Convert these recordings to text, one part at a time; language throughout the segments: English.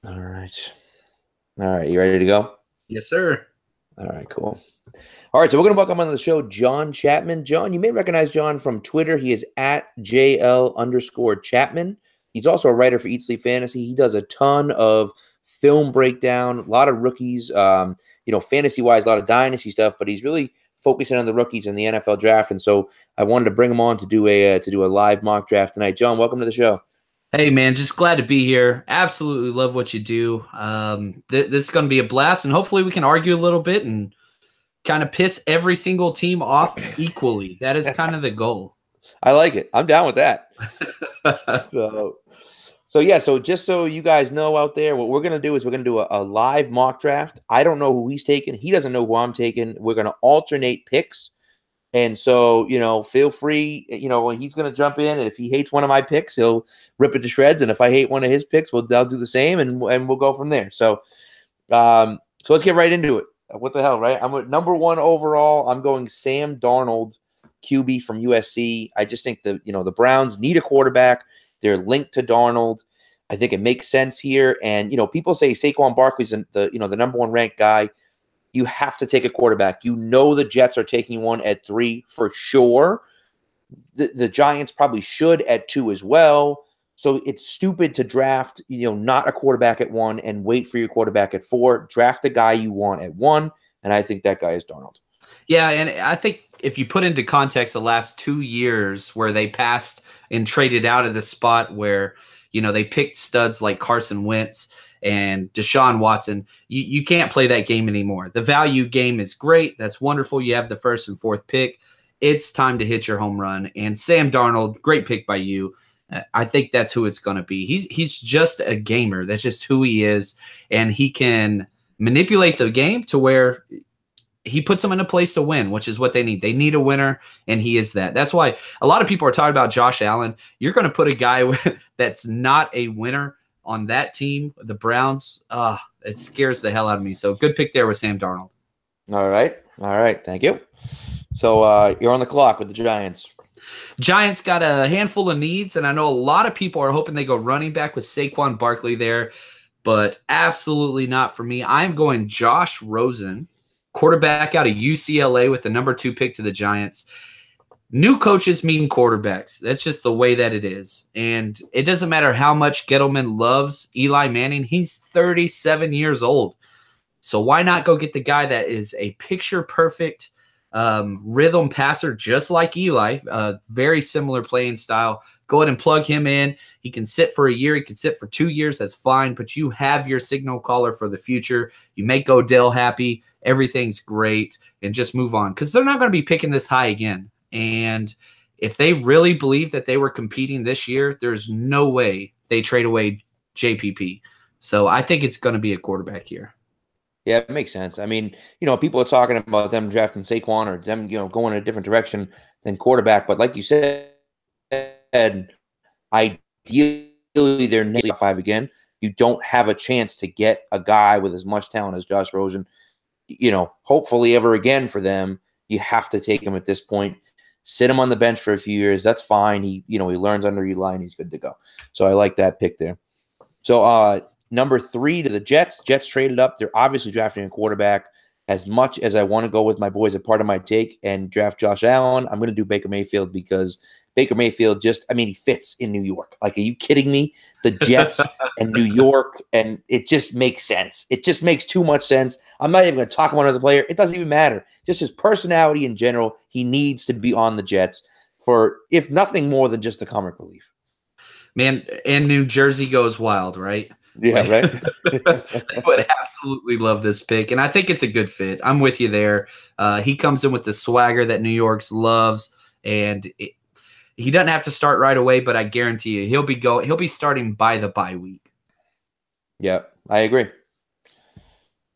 All right. All right. You ready to go? Yes, sir. All right, cool. All right, so we're going to welcome on the show John Chapman. John, you may recognize John from Twitter. He is at JL_Chapman. He's also a writer for Eat Sleep Fantasy. He does a ton of film breakdown, a lot of rookies, fantasy-wise, a lot of dynasty stuff, but he's really focusing on the rookies in the NFL draft. And so I wanted to bring him on to do a live mock draft tonight. John, welcome to the show. Hey, man, just glad to be here. Absolutely love what you do. This is going to be a blast, and hopefully we can argue a little bit and kind of piss every single team off equally. That is kind of the goal. I like it. I'm down with that. So just so you guys know out there, what we're going to do is we're going to do a live mock draft. I don't know who he's taking. He doesn't know who I'm taking. We're going to alternate picks. And so, feel free, he's going to jump in. And if he hates one of my picks, he'll rip it to shreds. And if I hate one of his picks, I'll do the same and we'll go from there. So let's get right into it. What the hell, right? I'm at number 1 overall. I'm going Sam Darnold, QB from USC. I just think the Browns need a quarterback. They're linked to Darnold. I think it makes sense here. And, people say Saquon Barkley's the number 1 ranked guy. You have to take a quarterback. The Jets are taking one at 3 for sure. The Giants probably should at 2 as well. So it's stupid to draft, not a quarterback at 1 and wait for your quarterback at 4. Draft the guy you want at 1, and I think that guy is Darnold. Yeah, and I think if you put into context the last 2 years where they passed and traded out of the spot where, they picked studs like Carson Wentz and Deshaun Watson, you can't play that game anymore. The value game is great. That's wonderful. You have the 1st and 4th pick. It's time to hit your home run. And Sam Darnold, great pick by you. I think that's who it's going to be. He's just a gamer. That's just who he is. And he can manipulate the game to where he puts them in a place to win, which is what they need. They need a winner, and he is that. That's why a lot of people are talking about Josh Allen. You're going to put a guy that's not a winner on that team, the Browns, it scares the hell out of me. So good pick there with Sam Darnold. All right. Thank you. So you're on the clock with the Giants. Giants got a handful of needs, and I know a lot of people are hoping they go running back with Saquon Barkley there, but absolutely not for me. I'm going Josh Rosen, quarterback out of UCLA with the number 2 pick to the Giants. New coaches mean quarterbacks. That's just the way that it is. And it doesn't matter how much Gettleman loves Eli Manning. He's 37 years old. So why not go get the guy that is a picture-perfect rhythm passer just like Eli, very similar playing style. Go ahead and plug him in. He can sit for a year. He can sit for 2 years. That's fine. But you have your signal caller for the future. You make Odell happy. Everything's great. And just move on. Because they're not going to be picking this high again. And if they really believe that they were competing this year, there's no way they trade away JPP. So I think it's going to be a quarterback here. Yeah, it makes sense. I mean, people are talking about them drafting Saquon or them, going in a different direction than quarterback. But like you said, ideally they're next 5 again. You don't have a chance to get a guy with as much talent as Josh Rosen, hopefully ever again for them. You have to take him at this point. Sit him on the bench for a few years. That's fine. He learns under Eli and he's good to go. So I like that pick there. So number 3 to the Jets. Jets traded up. They're obviously drafting a quarterback. As much as I want to go with my boys, a part of my take and draft Josh Allen, I'm going to do Baker Mayfield because Baker Mayfield he fits in New York. Like, are you kidding me? The Jets and New York, and it just makes sense. It just makes too much sense. I'm not even going to talk about him as a player. It doesn't even matter. Just his personality in general, he needs to be on the Jets for, if nothing more than just the comic relief. Man, and New Jersey goes wild, right? Yeah, right. They would absolutely love this pick, and I think it's a good fit. I'm with you there. He comes in with the swagger that New York's loves, and he doesn't have to start right away, but I guarantee you he'll be starting by the bye week. Yeah, I agree.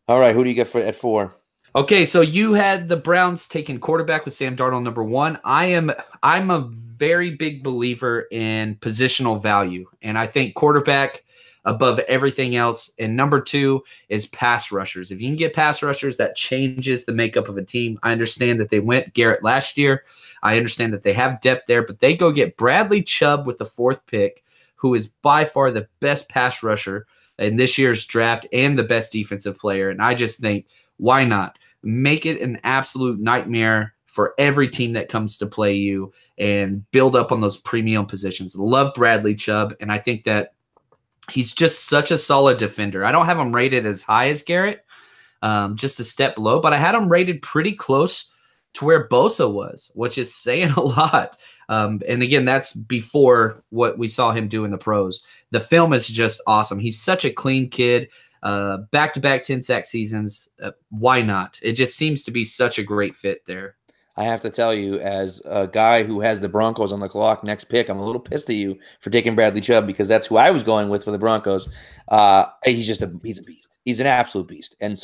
All right, who do you get at 4? Okay, so you had the Browns taking quarterback with Sam Darnold number 1. I'm a very big believer in positional value, and I think quarterback above everything else. And number 2 is pass rushers. If you can get pass rushers, that changes the makeup of a team. I understand that they went Garrett last year. I understand that they have depth there, but they go get Bradley Chubb with the 4th pick, who is by far the best pass rusher in this year's draft and the best defensive player. And I just think, why not? Make it an absolute nightmare for every team that comes to play you and build up on those premium positions. Love Bradley Chubb, and I think that he's just such a solid defender. I don't have him rated as high as Garrett, just a step below, but I had him rated pretty close to where Bosa was, which is saying a lot. And again, that's before what we saw him do in the pros. The film is just awesome. He's such a clean kid. Back-to-back 10-sack seasons. Why not? It just seems to be such a great fit there. I have to tell you, as a guy who has the Broncos on the clock next pick, I'm a little pissed at you for taking Bradley Chubb because that's who I was going with for the Broncos. He's a beast. He's an absolute beast. And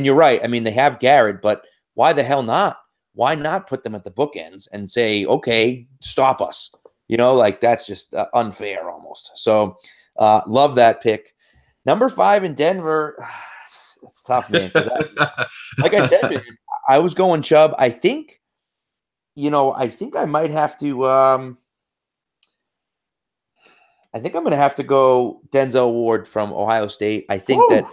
you're right. I mean, they have Garrett, but why the hell not? Why not put them at the bookends and say, okay, stop us? Like that's just unfair almost. So love that pick. Number 5 in Denver. It's tough, man. Like I said, man, I was going Chubb. I think I might have to. I think I'm going to have to go Denzel Ward from Ohio State. I think that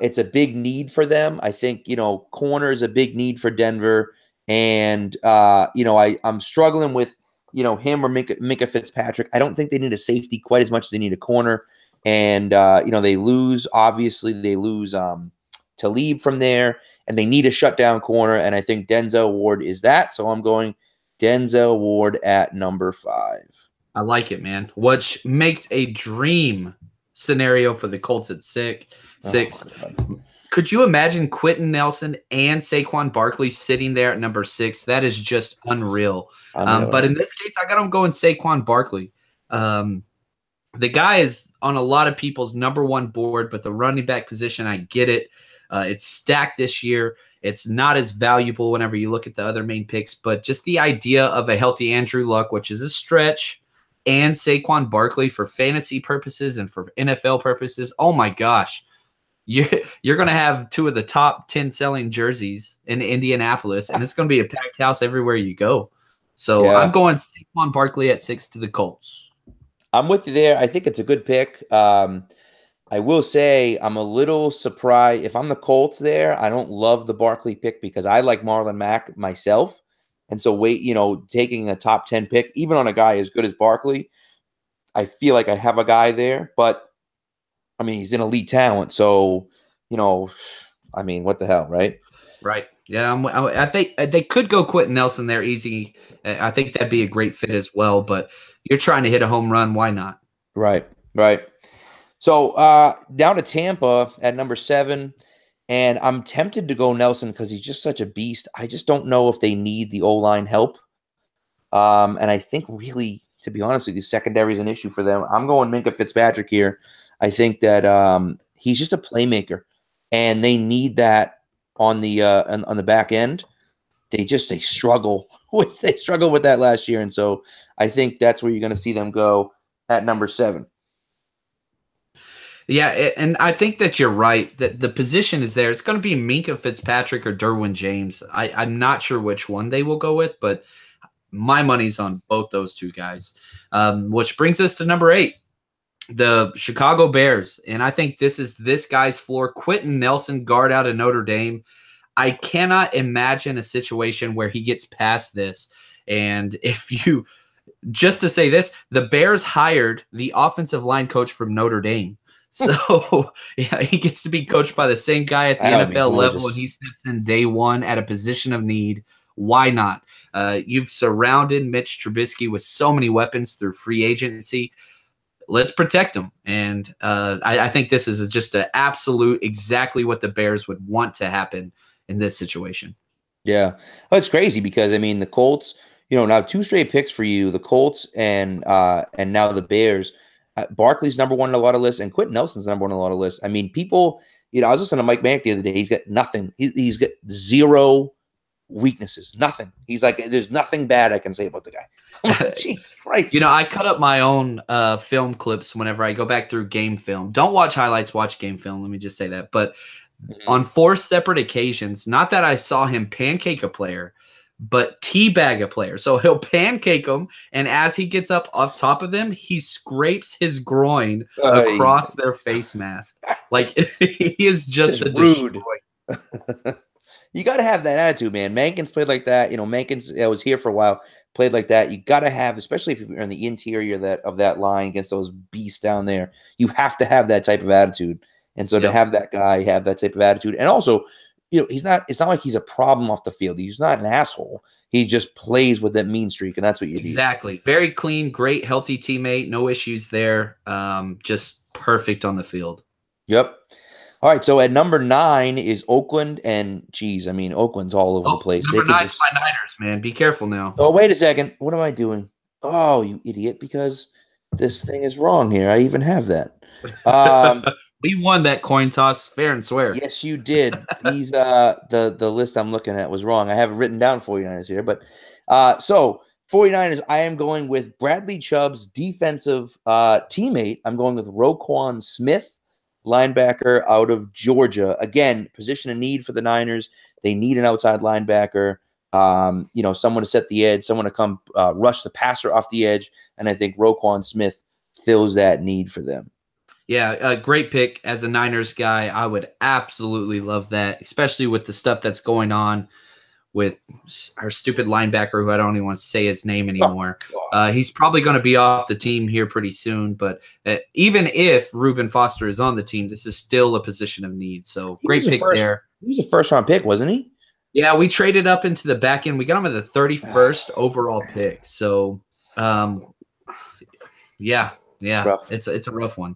it's a big need for them. I think corner is a big need for Denver, and I'm struggling with him or Minkah Fitzpatrick. I don't think they need a safety quite as much as they need a corner, and they lose. Obviously, they lose Talib from there. And they need a shutdown corner, and I think Denzel Ward is that. So I'm going Denzel Ward at number 5. I like it, man. Which makes a dream scenario for the Colts at 6. Oh, could you imagine Quentin Nelson and Saquon Barkley sitting there at number 6? That is just unreal. But in this case, I got him going Saquon Barkley. The guy is on a lot of people's number 1 board, but the running back position, I get it. It's stacked this year. It's not as valuable whenever you look at the other main picks, but just the idea of a healthy Andrew Luck, which is a stretch, and Saquon Barkley for fantasy purposes and for NFL purposes, oh my gosh. You're going to have 2 of the top 10 selling jerseys in Indianapolis, and it's going to be a packed house everywhere you go. So yeah. I'm going Saquon Barkley at 6 to the Colts. I'm with you there. I think it's a good pick. I will say I'm a little surprised. If I'm the Colts there, I don't love the Barkley pick because I like Marlon Mack myself. And so taking a top 10 pick, even on a guy as good as Barkley, I feel like I have a guy there. But, I mean, he's an elite talent. So, I mean, what the hell, right? Right. Yeah, I think they could go Quentin Nelson there easy. I think that'd be a great fit as well. But you're trying to hit a home run. Why not? Right. So down to Tampa at number 7, and I'm tempted to go Nelson because he's just such a beast. I just don't know if they need the O-line help. And I think really, to be honest with you, secondary is an issue for them. I'm going Minkah Fitzpatrick here. I think that he's just a playmaker, and they need that on the back end. They struggle with that last year, and so I think that's where you're going to see them go at number 7. Yeah, and I think that you're right, that the position is there. It's going to be Minkah Fitzpatrick or Derwin James. I'm not sure which one they will go with, but my money's on both those 2 guys, which brings us to number 8, the Chicago Bears. And I think this is this guy's floor. Quentin Nelson, guard out of Notre Dame. I cannot imagine a situation where he gets past this. And just to say this, the Bears hired the offensive line coach from Notre Dame. So yeah, he gets to be coached by the same guy at the NFL level, and he steps in day 1 at a position of need. Why not? You've surrounded Mitch Trubisky with so many weapons through free agency. Let's protect him. And I think this is just an absolute exactly what the Bears would want to happen in this situation. Yeah. Well, it's crazy because, I mean, the Colts, now 2 straight picks for you, the Colts and now the Bears. Barkley's number 1 on a lot of lists, and Quentin Nelson's number 1 on a lot of lists. I mean, people, I was listening to Mike Mack the other day. He's got nothing. He's got 0 weaknesses. Nothing. He's like, there's nothing bad I can say about the guy. I'm like, Jesus Christ. I cut up my own film clips whenever I go back through game film. Don't watch highlights, watch game film. Let me just say that. But on 4 separate occasions, not that I saw him pancake a player, but teabag a player. So he'll pancake them, and as he gets up off top of them, he scrapes his groin across their face mask. Like he is just a rude. destroyer. You got to have that attitude, man. Mankins played like that. Mankins was here for a while, played like that. You got to have, especially if you're in the interior of that line against those beasts down there, you have to have that type of attitude. And so to have that guy have that type of attitude, and also, it's not like he's a problem off the field. He's not an asshole. He just plays with that mean streak, and that's what you need. Exactly. Very clean, great, healthy teammate. No issues there. Just perfect on the field. Yep. All right, so at number 9 is Oakland, and geez, I mean, Oakland's all over the place. Number 9 is my Niners, man. Be careful now. Oh, wait a second. What am I doing? Oh, you idiot, because this thing is wrong here. I even have that. We won that coin toss fair and square. Yes, you did. These the list I'm looking at was wrong. I have it written down 49ers here, but so 49ers, I am going with Bradley Chubb's defensive teammate. I'm going with Roquan Smith, linebacker out of Georgia. Again, position of need for the Niners. They need an outside linebacker. Someone to set the edge, someone to come rush the passer off the edge, and I think Roquan Smith fills that need for them. Yeah, a great pick. As a Niners guy, I would absolutely love that, especially with the stuff that's going on with our stupid linebacker, who I don't even want to say his name anymore. He's probably going to be off the team here pretty soon, but even if Reuben Foster is on the team, this is still a position of need. So great pick there. He was a first-round pick, wasn't he? Yeah, we traded up into the back end. We got him at the 31st overall pick. So, yeah, it's a rough one.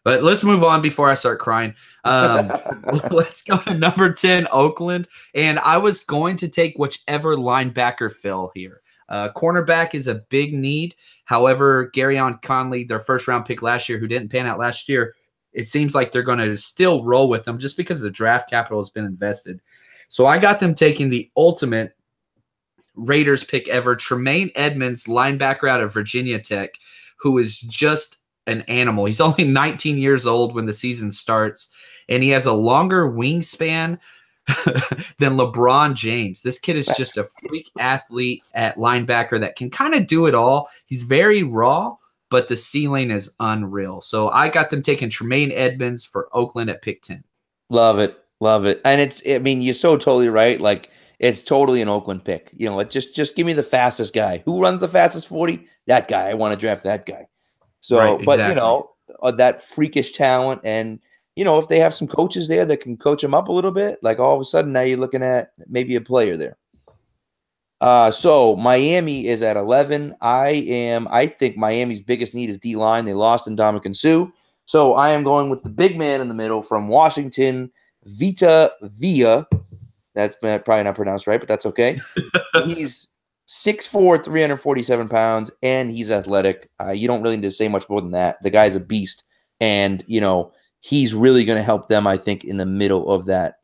But let's move on before I start crying. Let's go to number 10, Oakland. And I was going to take whichever linebacker fell here. Cornerback is a big need. However, Garyon Conley, their first-round pick last year, who didn't pan out last year, it seems like they're going to still roll with them just because the draft capital has been invested. So I got them taking the ultimate Raiders pick ever, Tremaine Edmonds, linebacker out of Virginia Tech, who is just an animal. He's only 19 years old when the season starts, and he has a longer wingspan than LeBron James. This kid is just a freak athlete at linebacker that can kind of do it all. He's very raw, but the ceiling is unreal. So I got them taking Tremaine Edmonds for Oakland at pick 10. Love it. Love it. And you're so totally right. Like, it's totally an Oakland pick. Just give me the fastest guy. Who runs the fastest 40? That guy. I want to draft that guy. So, right, exactly. But that freakish talent, and if they have some coaches there that can coach them up a little bit, like all of a sudden now you're looking at maybe a player there. So Miami is at 11. I think Miami's biggest need is D-line. They lost Ndamukong Suh. So I am going with the big man in the middle from Washington, Vita Vea. That's probably not pronounced right, but that's okay. He's 6'4", 347 pounds, and he's athletic. You don't really need to say much more than that. The guy's a beast, and he's really going to help them, I think, in the middle of that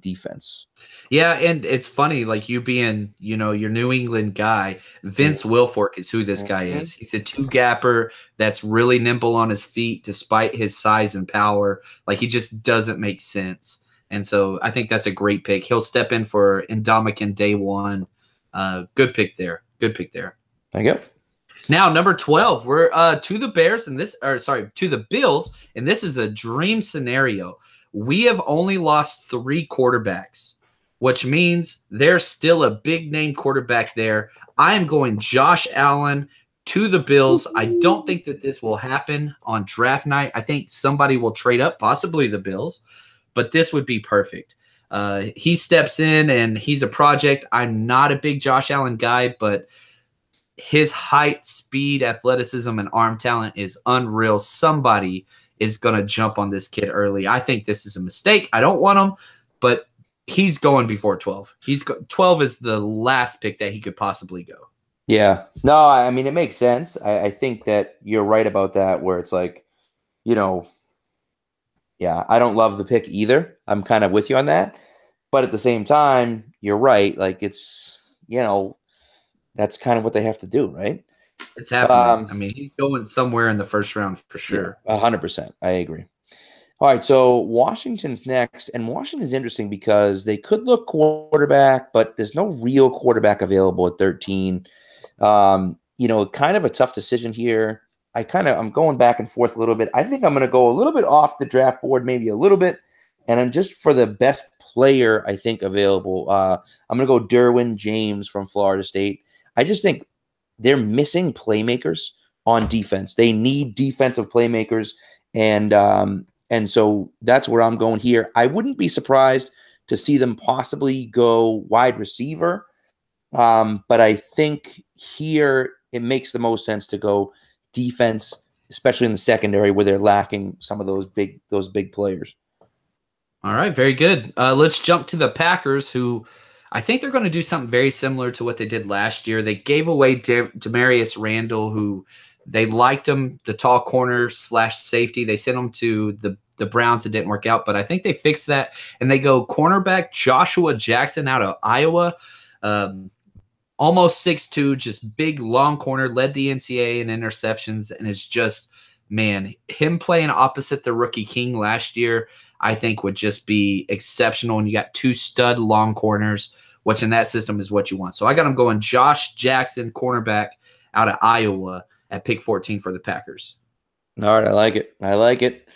defense. Yeah, and it's funny, like you being, your New England guy, Vince Wilfork is who this guy is. He's a two-gapper that's really nimble on his feet despite his size and power. Like, he just doesn't make sense. And so I think that's a great pick. He'll step in for Ndamukong day one. Good pick there. Good pick there. Thank you. Now, number 12, we're to the to the Bills, and this is a dream scenario. We have only lost 3 quarterbacks, which means there's still a big-name quarterback there. I am going Josh Allen to the Bills. I don't think that this will happen on draft night. I think somebody will trade up, possibly the Bills, but this would be perfect. He steps in, and he's a project. I'm not a big Josh Allen guy, but his height, speed, athleticism, and arm talent is unreal. Somebody is going to jump on this kid early. I think this is a mistake. I don't want him, but he's going before 12. 12 is the last pick that he could possibly go. Yeah. No, I mean, it makes sense. I think that you're right about that, where it's like, yeah, I don't love the pick either. I'm kind of with you on that. But at the same time, you're right. Like, it's, that's kind of what they have to do, right? It's happening. I mean, he's going somewhere in the first round for sure. Yeah, 100%. I agree. All right, so Washington's next, and Washington's interesting because they could look quarterback, but there's no real quarterback available at 13. Kind of a tough decision here. I'm going back and forth a little bit. I think I'm going to go a little bit off the draft board, maybe a little bit, and I'm just for the best player I think available. I'm going to go Derwin James from Florida State. I just think they're missing playmakers on defense. They need defensive playmakers, and so that's where I'm going here. I wouldn't be surprised to see them possibly go wide receiver, but I think here it makes the most sense to go defense, especially in the secondary where they're lacking some of those big players. All right, very good. Let's jump to the Packers, who I think they're going to do something very similar to what they did last year. They gave away Demarius Randall, who they liked him, the tall corner / safety. They sent him to the Browns. It didn't work out, but I think they fixed that. And they go cornerback Joshua Jackson out of Iowa. Almost 6'2", just big, long corner, led the NCAA in interceptions, and is just, man, him playing opposite the rookie king last year, I think would just be exceptional. And you got 2 stud long corners, which in that system is what you want. So I got him going Josh Jackson, cornerback out of Iowa at pick 14 for the Packers. All right, I like it.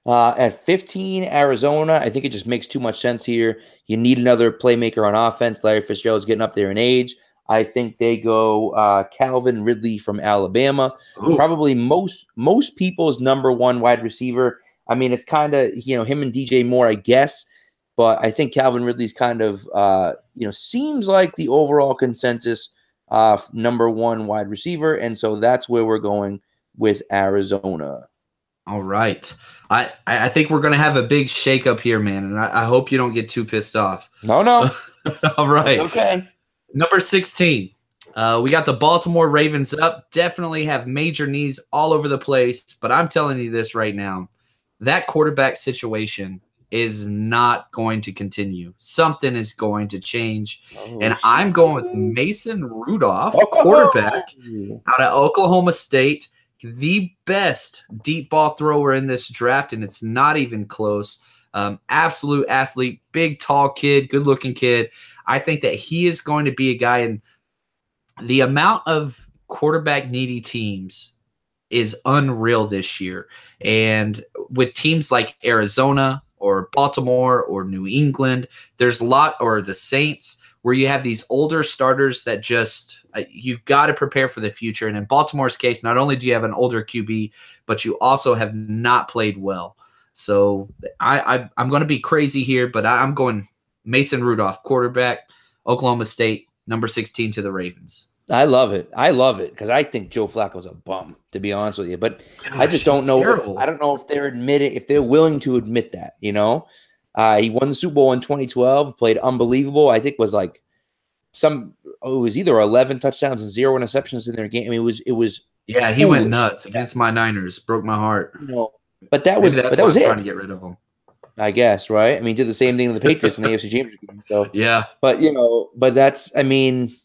At 15, Arizona, I think it just makes too much sense here. You need another playmaker on offense. Larry Fitzgerald's getting up there in age. I think they go Calvin Ridley from Alabama. Ooh. Probably most people's number 1 wide receiver. I mean, it's kind of, him and DJ Moore, I guess. But I think Calvin Ridley's kind of, seems like the overall consensus number 1 wide receiver. And so that's where we're going with Arizona. All right. I think we're going to have a big shakeup here, man. And I hope you don't get too pissed off. No. All right. Okay. Number 16. We got the Baltimore Ravens up. Definitely have major needs all over the place. But I'm telling you this right now. That quarterback situation is not going to continue. Something is going to change. And I'm going with Mason Rudolph, quarterback out of Oklahoma State. The best deep ball thrower in this draft, and it's not even close. Absolute athlete, big, tall kid, good-looking kid. I think that he is going to be a guy, and the amount of quarterback-needy teams is unreal this year. And with teams like Arizona or Baltimore or New England, there's a lot, or the Saints, where you have these older starters that just you've got to prepare for the future. And in Baltimore's case, not only do you have an older QB, but you also have not played well. So I'm going to be crazy here, but I'm going Mason Rudolph, quarterback, Oklahoma State, number 16 to the Ravens. I love it because I think Joe Flacco's a bum, to be honest with you. But gosh, I just don't know. I don't know if they're willing to admit that. He won the Super Bowl in 2012, played unbelievable. I think it was like it was either 11 touchdowns and 0 interceptions in their game. I mean, it was. Yeah, he went nuts against my Niners. Broke my heart. But that was it. Trying to get rid of him, I guess, right? I mean, did the same thing to the Patriots in the AFC Championship game. So yeah, but that's. I mean,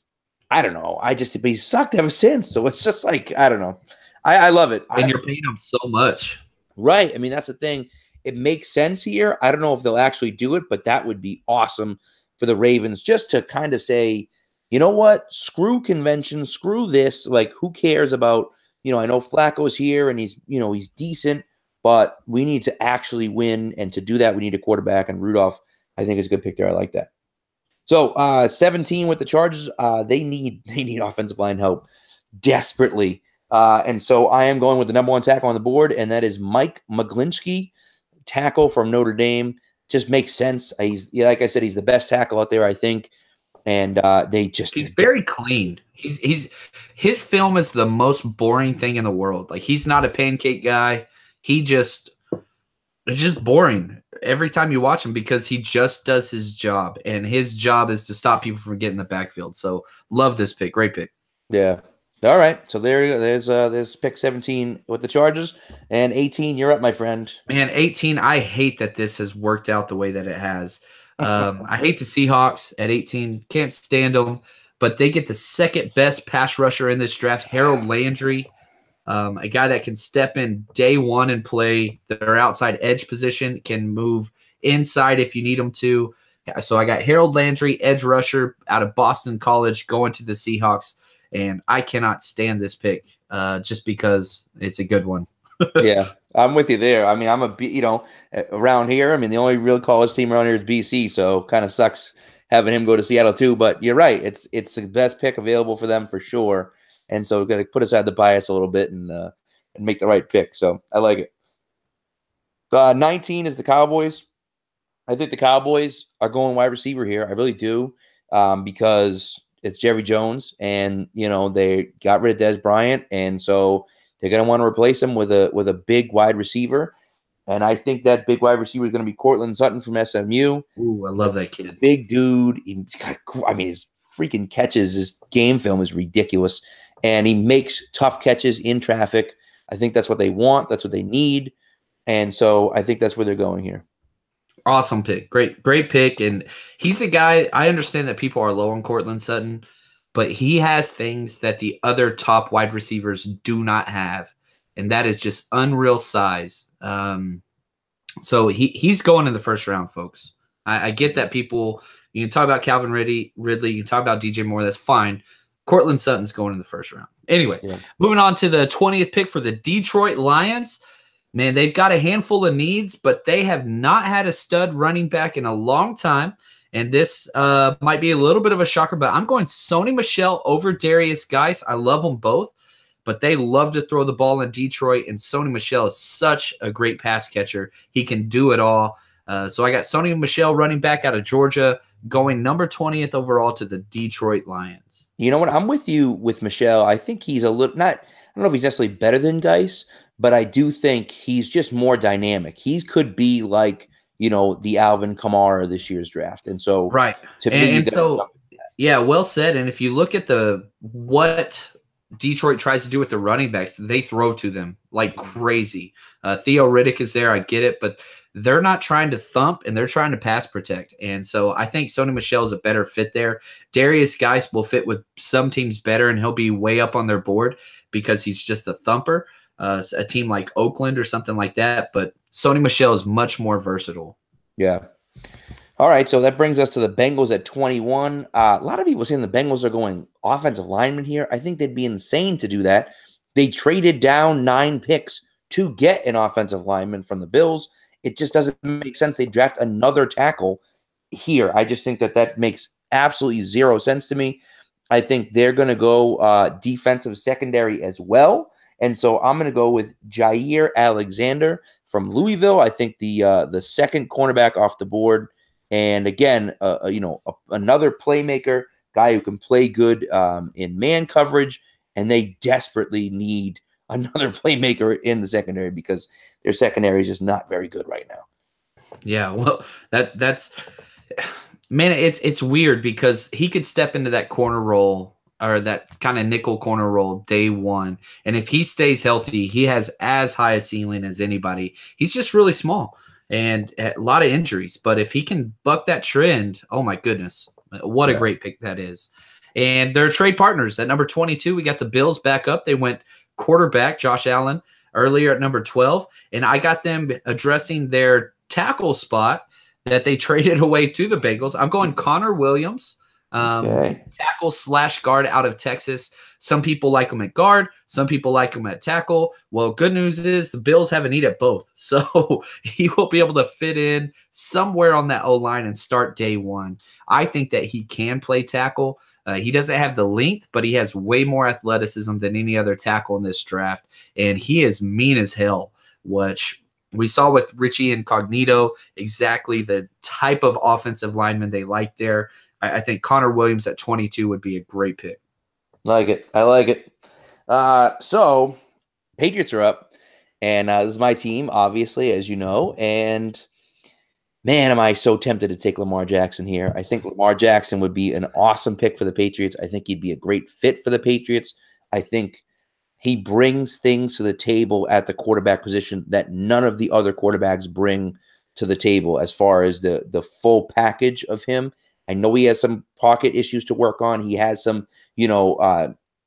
I don't know. But he sucked ever since. So it's just like I don't know. I love it. And you're paying him so much, right? I mean, that's the thing. It makes sense here. I don't know if they'll actually do it, but that would be awesome for the Ravens just to kind of say, you know what? Screw convention. Screw this. Like, who cares about? I know Flacco's here and he's decent. But we need to actually win, and to do that, we need a quarterback. And Rudolph, I think, is a good pick there. I like that. So 17 with the Chargers, they need offensive line help desperately, and so I am going with the number 1 tackle on the board, and that is Mike McGlinchey, tackle from Notre Dame. Just makes sense. Like I said, he's the best tackle out there, I think, and he's very clean. His film is the most boring thing in the world. Like, he's not a pancake guy. It's just boring every time you watch him because he just does his job, and his job is to stop people from getting the backfield. So love this pick. Great pick. Yeah. All right. So there you go. There's pick 17 with the Chargers, and 18, you're up, my friend. Man, 18, I hate that this has worked out the way that it has. I hate the Seahawks at 18. Can't stand them, but they get the second best pass rusher in this draft, Harold Landry. A guy that can step in day one and play their outside edge position, can move inside if you need him to. So I got Harold Landry, edge rusher out of Boston College, going to the Seahawks, and I cannot stand this pick just because it's a good one. Yeah, I'm with you there. I mean, around here, I mean, the only real college team around here is BC, so kind of sucks having him go to Seattle too. But you're right; it's the best pick available for them for sure. And so we're going to put aside the bias a little bit and make the right pick. So I like it. 19 is the Cowboys. I think the Cowboys are going wide receiver here. I really do, because it's Jerry Jones, and they got rid of Dez Bryant, and so they're going to want to replace him with a big wide receiver. And I think that big wide receiver is going to be Cortland Sutton from SMU. Ooh, I love that kid. Big dude. His freaking catches, his game film is ridiculous. And he makes tough catches in traffic. I think that's what they want. That's what they need. And so I think that's where they're going here. Awesome pick. Great pick. And he's a guy, I understand that people are low on Cortland Sutton, but he has things that the other top wide receivers do not have. And that is just unreal size. So he's going in the first round, folks. I get that people, you can talk about Calvin Ridley, you can talk about DJ Moore, that's fine. Cortland Sutton's going in the first round. Anyway, Moving on to the 20th pick for the Detroit Lions. Man, they've got a handful of needs, but they have not had a stud running back in a long time. And this might be a little bit of a shocker, but I'm going Sony Michel over Darius Geis. I love them both, but they love to throw the ball in Detroit, and Sony Michel is such a great pass catcher. He can do it all. So I got Sony Michel, running back out of Georgia, going number 20th overall to the Detroit Lions. You know what? I'm with you with Michel. I think he's a little I don't know if he's necessarily better than Geis, but I do think he's just more dynamic. He could be like, the Alvin Kamara this year's draft. And so, right. Yeah, well said. And if you look at what Detroit tries to do with the running backs, they throw to them like crazy. Theo Riddick is there. I get it, but they're not trying to thump, and they're trying to pass protect. And so I think Sony Michel is a better fit there. Darius Geis will fit with some teams better, and he'll be way up on their board because he's just a thumper, a team like Oakland or something like that. But Sony Michel is much more versatile. Yeah. All right, so that brings us to the Bengals at 21. A lot of people saying the Bengals are going offensive lineman here. I think they'd be insane to do that. They traded down 9 picks to get an offensive lineman from the Bills. It just doesn't make sense. They draft another tackle here. I just think that makes absolutely zero sense to me. I think they're going to go defensive secondary as well. And so I'm going to go with Jair Alexander from Louisville. I think the second cornerback off the board. And again, another playmaker, guy who can play good in man coverage. And they desperately need another playmaker in the secondary because their secondary is just not very good right now. Yeah, well, that's man, it's weird because he could step into that corner role or that kind of nickel corner role day one, and if he stays healthy, he has as high a ceiling as anybody. He's just really small and a lot of injuries, but if he can buck that trend, oh my goodness, what a great pick that is. And they're trade partners at number 22. We got the Bills back up. They went quarterback Josh Allen earlier at number 12, and I got them addressing their tackle spot that they traded away to the Bengals. I'm going Connor Williams, tackle / guard out of Texas. Some people like him at guard. Some people like him at tackle. Well, good news is the Bills have a need at both. So he will be able to fit in somewhere on that O-line and start day one. I think that he can play tackle. He doesn't have the length, but he has way more athleticism than any other tackle in this draft. And he is mean as hell, which we saw with Richie Incognito, exactly the type of offensive lineman they like there. I think Connor Williams at 22 would be a great pick. I like it. So Patriots are up, and this is my team, obviously, as you know. And man, am I so tempted to take Lamar Jackson here. I think Lamar Jackson would be an awesome pick for the Patriots. I think he'd be a great fit for the Patriots. I think he brings things to the table at the quarterback position that none of the other quarterbacks bring to the table as far as the full package of him. I know he has some pocket issues to work on. He has some,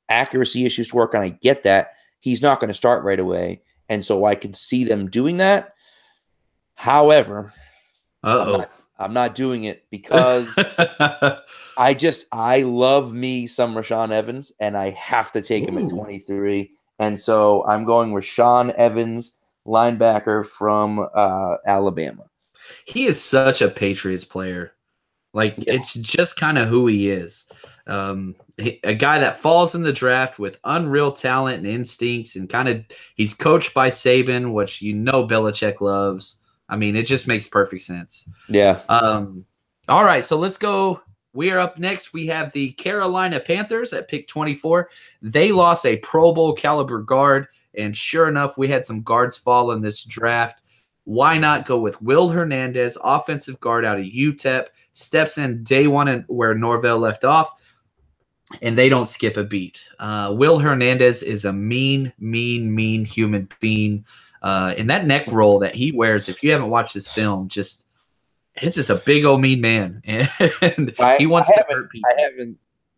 accuracy issues to work on. I get that. he's not going to start right away. And so I could see them doing that. However, I'm not doing it because I love me some Rashaan Evans, and I have to take him at 23. And so I'm going Rashaan Evans, linebacker from Alabama. He is such a Patriots player. Like, it's just kind of who he is. A guy that falls in the draft with unreal talent and instincts, and he's coached by Saban, which Belichick loves. I mean, it just makes perfect sense. Yeah. All right, so let's go. We are up next. We have the Carolina Panthers at pick 24. They lost a Pro Bowl caliber guard, and sure enough, we had some guards fall in this draft. Why not go with Will Hernandez, offensive guard out of UTEP, steps in day one where Norvell left off, and they don't skip a beat. Will Hernandez is a mean human being. And that neck roll that he wears, if you haven't watched this film, it's just a big old mean man. And he wants to hurt people.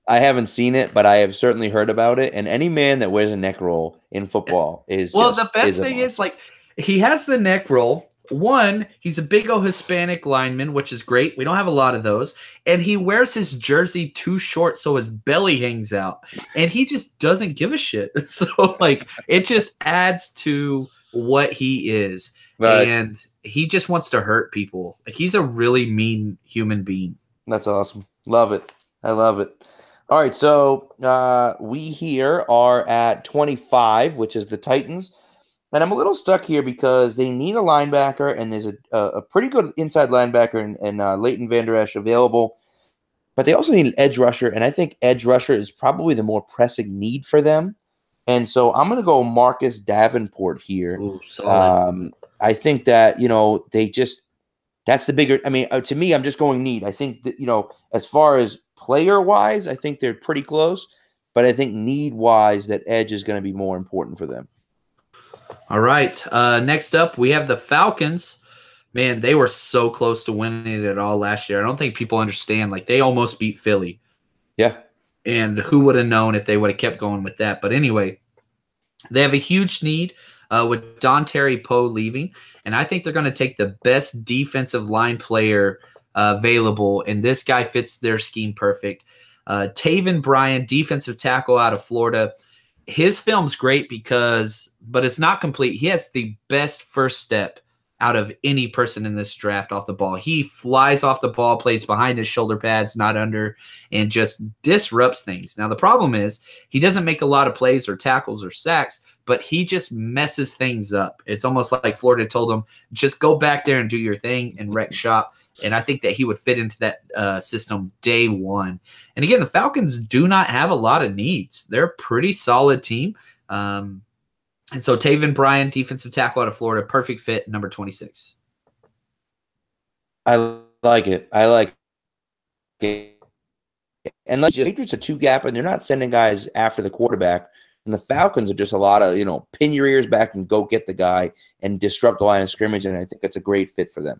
I haven't seen it, but I have certainly heard about it. And any man that wears a neck roll in football is the best thing is, like, he has the neck roll. One, he's a big old Hispanic lineman, which is great. We don't have a lot of those. And he wears his jersey too short so his belly hangs out. And he just doesn't give a shit. So, like, it just adds to what he is. Right. And he just wants to hurt people. Like, he's a really mean human being. That's awesome. Love it. I love it. All right, so we here are at 25, which is the Titans. And I'm a little stuck here because they need a linebacker, and there's a pretty good inside linebacker in Leighton Vander Esch available. But they also need an edge rusher, and I think edge rusher is probably the more pressing need for them. And so I'm going to go Marcus Davenport here. Ooh, solid. I think that, that's the bigger – I mean, to me, I'm just going need. I think that, as far as player-wise, I think they're pretty close. But I think need-wise, that edge is going to be more important for them. All right. Next up, we have the Falcons. Man, they were so close to winning it all last year. I don't think people understand. Like, they almost beat Philly. Yeah. And who would have known if they would have kept going with that? But anyway, they have a huge need with Dontari Poe leaving. And I think they're going to take the best defensive line player available. And this guy fits their scheme perfect. Taven Bryan, defensive tackle out of Florida. His film's great but it's not complete. He has the best first step out of any person in this draft off the ball. He flies off the ball, plays behind his shoulder pads, not under, and just disrupts things. Now, the problem is he doesn't make a lot of plays or tackles or sacks, but he just messes things up. It's almost like Florida told him, just go back there and do your thing and wreck shop. And I think that he would fit into that system day one. And again, the Falcons do not have a lot of needs. They're a pretty solid team. And so Taven Bryan, defensive tackle out of Florida, perfect fit, number 26. I like it. And the Patriots are two-gap, and they're not sending guys after the quarterback. And the Falcons are just a lot of, pin your ears back and go get the guy and disrupt the line of scrimmage, and I think that's a great fit for them.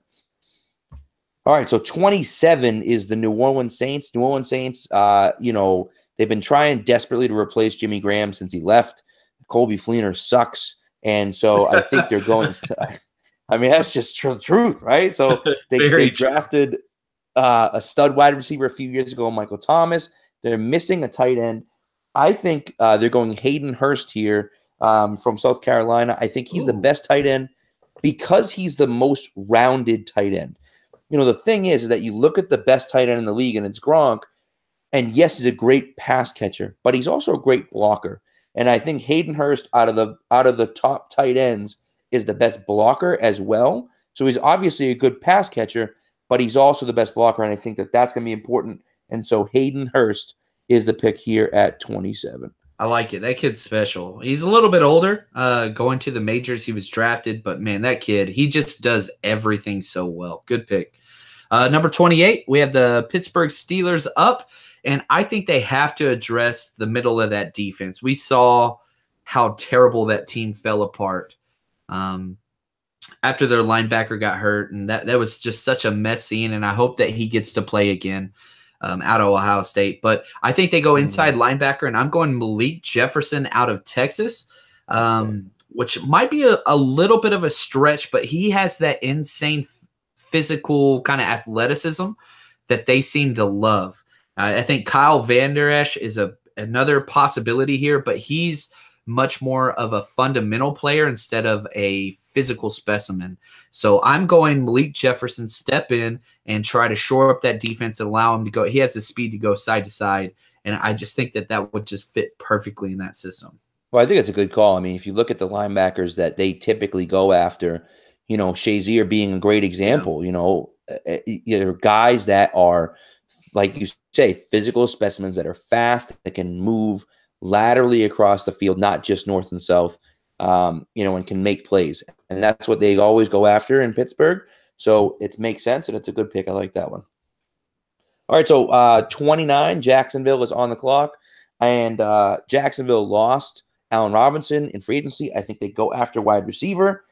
All right, so 27 is the New Orleans Saints. New Orleans Saints, they've been trying desperately to replace Jimmy Graham since he left. Colby Fleener sucks, and so I think they're going to – I mean, that's just truth, right? So they drafted a stud wide receiver a few years ago, Michael Thomas. They're missing a tight end. I think they're going Hayden Hurst here from South Carolina. I think he's the best tight end because he's the most rounded tight end. The thing is that you look at the best tight end in the league, and it's Gronk, and yes, he's a great pass catcher, but he's also a great blocker. And I think Hayden Hurst out of the top tight ends is the best blocker as well. So he's obviously a good pass catcher, but he's also the best blocker, and I think that that's going to be important. And so Hayden Hurst is the pick here at 27. I like it. That kid's special. He's a little bit older, going to the majors. He was drafted, but man, that kid, he just does everything so well. Good pick. Number 28, we have the Pittsburgh Steelers up, and I think they have to address the middle of that defense. We saw how terrible that team fell apart after their linebacker got hurt, and that was just such a mess scene, and I hope that he gets to play again out of Ohio State. But I think they go inside linebacker, and I'm going Malik Jefferson out of Texas. which might be a little bit of a stretch, but he has that insane physical kind of athleticism that they seem to love. I think Kyle Van Der Esch is another possibility here, but he's much more of a fundamental player instead of a physical specimen. So I'm going Malik Jefferson, step in and try to shore up that defense and allow him to go. He has the speed to go side to side, and I just think that would just fit perfectly in that system. Well, I think it's a good call. I mean, if you look at the linebackers that they typically go after, Shazier being a great example, they're guys that are, like you say, physical specimens that are fast, that can move laterally across the field, not just north and south, and can make plays. And that's what they always go after in Pittsburgh. So it makes sense, and it's a good pick. I like that one. All right, so 29, Jacksonville is on the clock. And Jacksonville lost Allen Robinson in free agency. I think they go after wide receiver.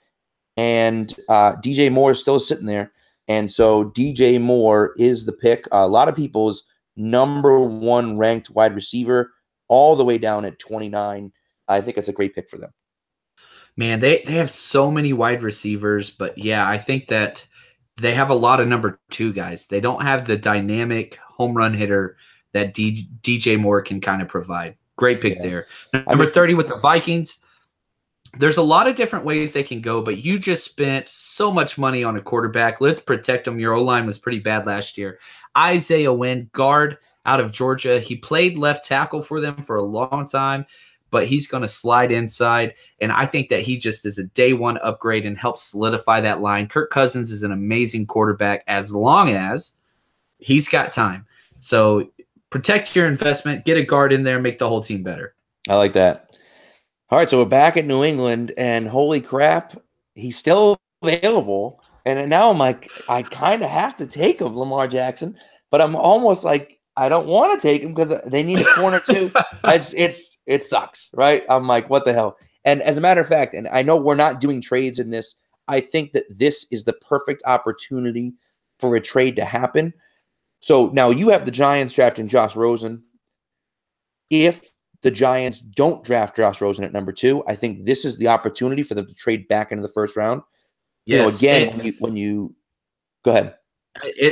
And DJ Moore is still sitting there. And so DJ Moore is the pick. A lot of people's number one ranked wide receiver, all the way down at 29. I think it's a great pick for them. Man, they have so many wide receivers, but yeah, I think that they have a lot of number two guys. They don't have the dynamic home run hitter that DJ Moore can kind of provide. Great pick there. Number 30 with the Vikings. There's a lot of different ways they can go, but you just spent so much money on a quarterback. Let's protect him. Your O-line was pretty bad last year. Isaiah Wynn, guard out of Georgia. He played left tackle for them for a long time, but he's going to slide inside, and I think that he just is a day one upgrade and helps solidify that line. Kirk Cousins is an amazing quarterback as long as he's got time. So protect your investment, get a guard in there, make the whole team better. I like that. All right, so we're back at New England, and holy crap, he's still available. And now I'm like, I kind of have to take him, Lamar Jackson, but I'm almost like, I don't want to take him because they need a corner too. It sucks, right? I'm like, what the hell? And as a matter of fact, and I know we're not doing trades in this, I think that this is the perfect opportunity for a trade to happen. So now you have the Giants drafting Josh Rosen. If the Giants don't draft Josh Rosen at number 2, I think this is the opportunity for them to trade back into the first round. Yes. Again, when you go ahead.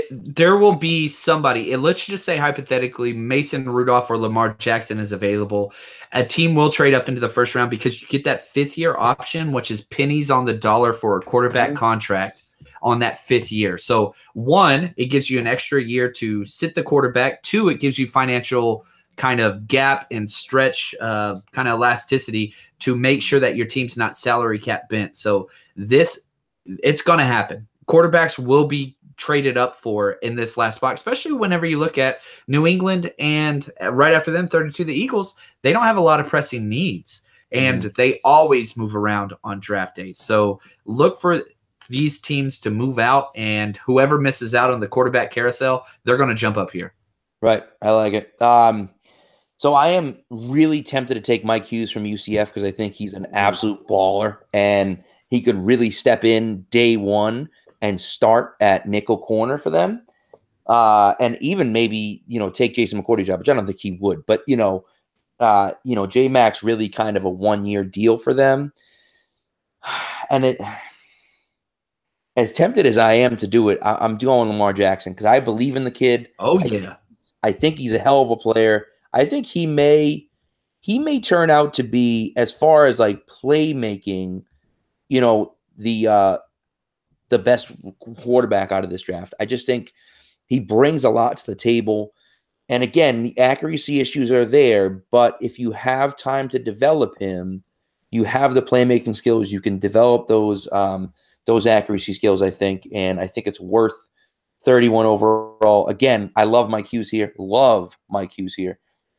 There will be somebody, let's just say hypothetically, Mason Rudolph or Lamar Jackson is available. A team will trade up into the first round because you get that 5th-year option, which is pennies on the dollar for a quarterback contract on that 5th year. So 1, it gives you an extra year to sit the quarterback. 2, it gives you financial kind of gap and stretch kind of elasticity to make sure that your team's not salary cap bent. So it's going to happen. Quarterbacks will be traded up for in this last spot, especially whenever you look at New England and right after them, 32, the Eagles. They don't have a lot of pressing needs, and they always move around on draft days. So look for these teams to move out, and whoever misses out on the quarterback carousel, they're going to jump up here. Right. I like it. So I am really tempted to take Mike Hughes from UCF because I think he's an absolute baller, and he could really step in day one and start at nickel corner for them. And even maybe, take Jason McCourty's job, which I don't think he would. But, J-Mac's really kind of a 1-year deal for them. And as tempted as I am to do it, I'm doing Lamar Jackson because I believe in the kid. Oh, yeah. I think he's a hell of a player. I think he may turn out to be, as far as like playmaking, the best quarterback out of this draft. I just think he brings a lot to the table. And again, the accuracy issues are there, but if you have time to develop him, you have the playmaking skills, you can develop those accuracy skills, I think. And I think it's worth 31 overall. Again, I love Mike Hughes here.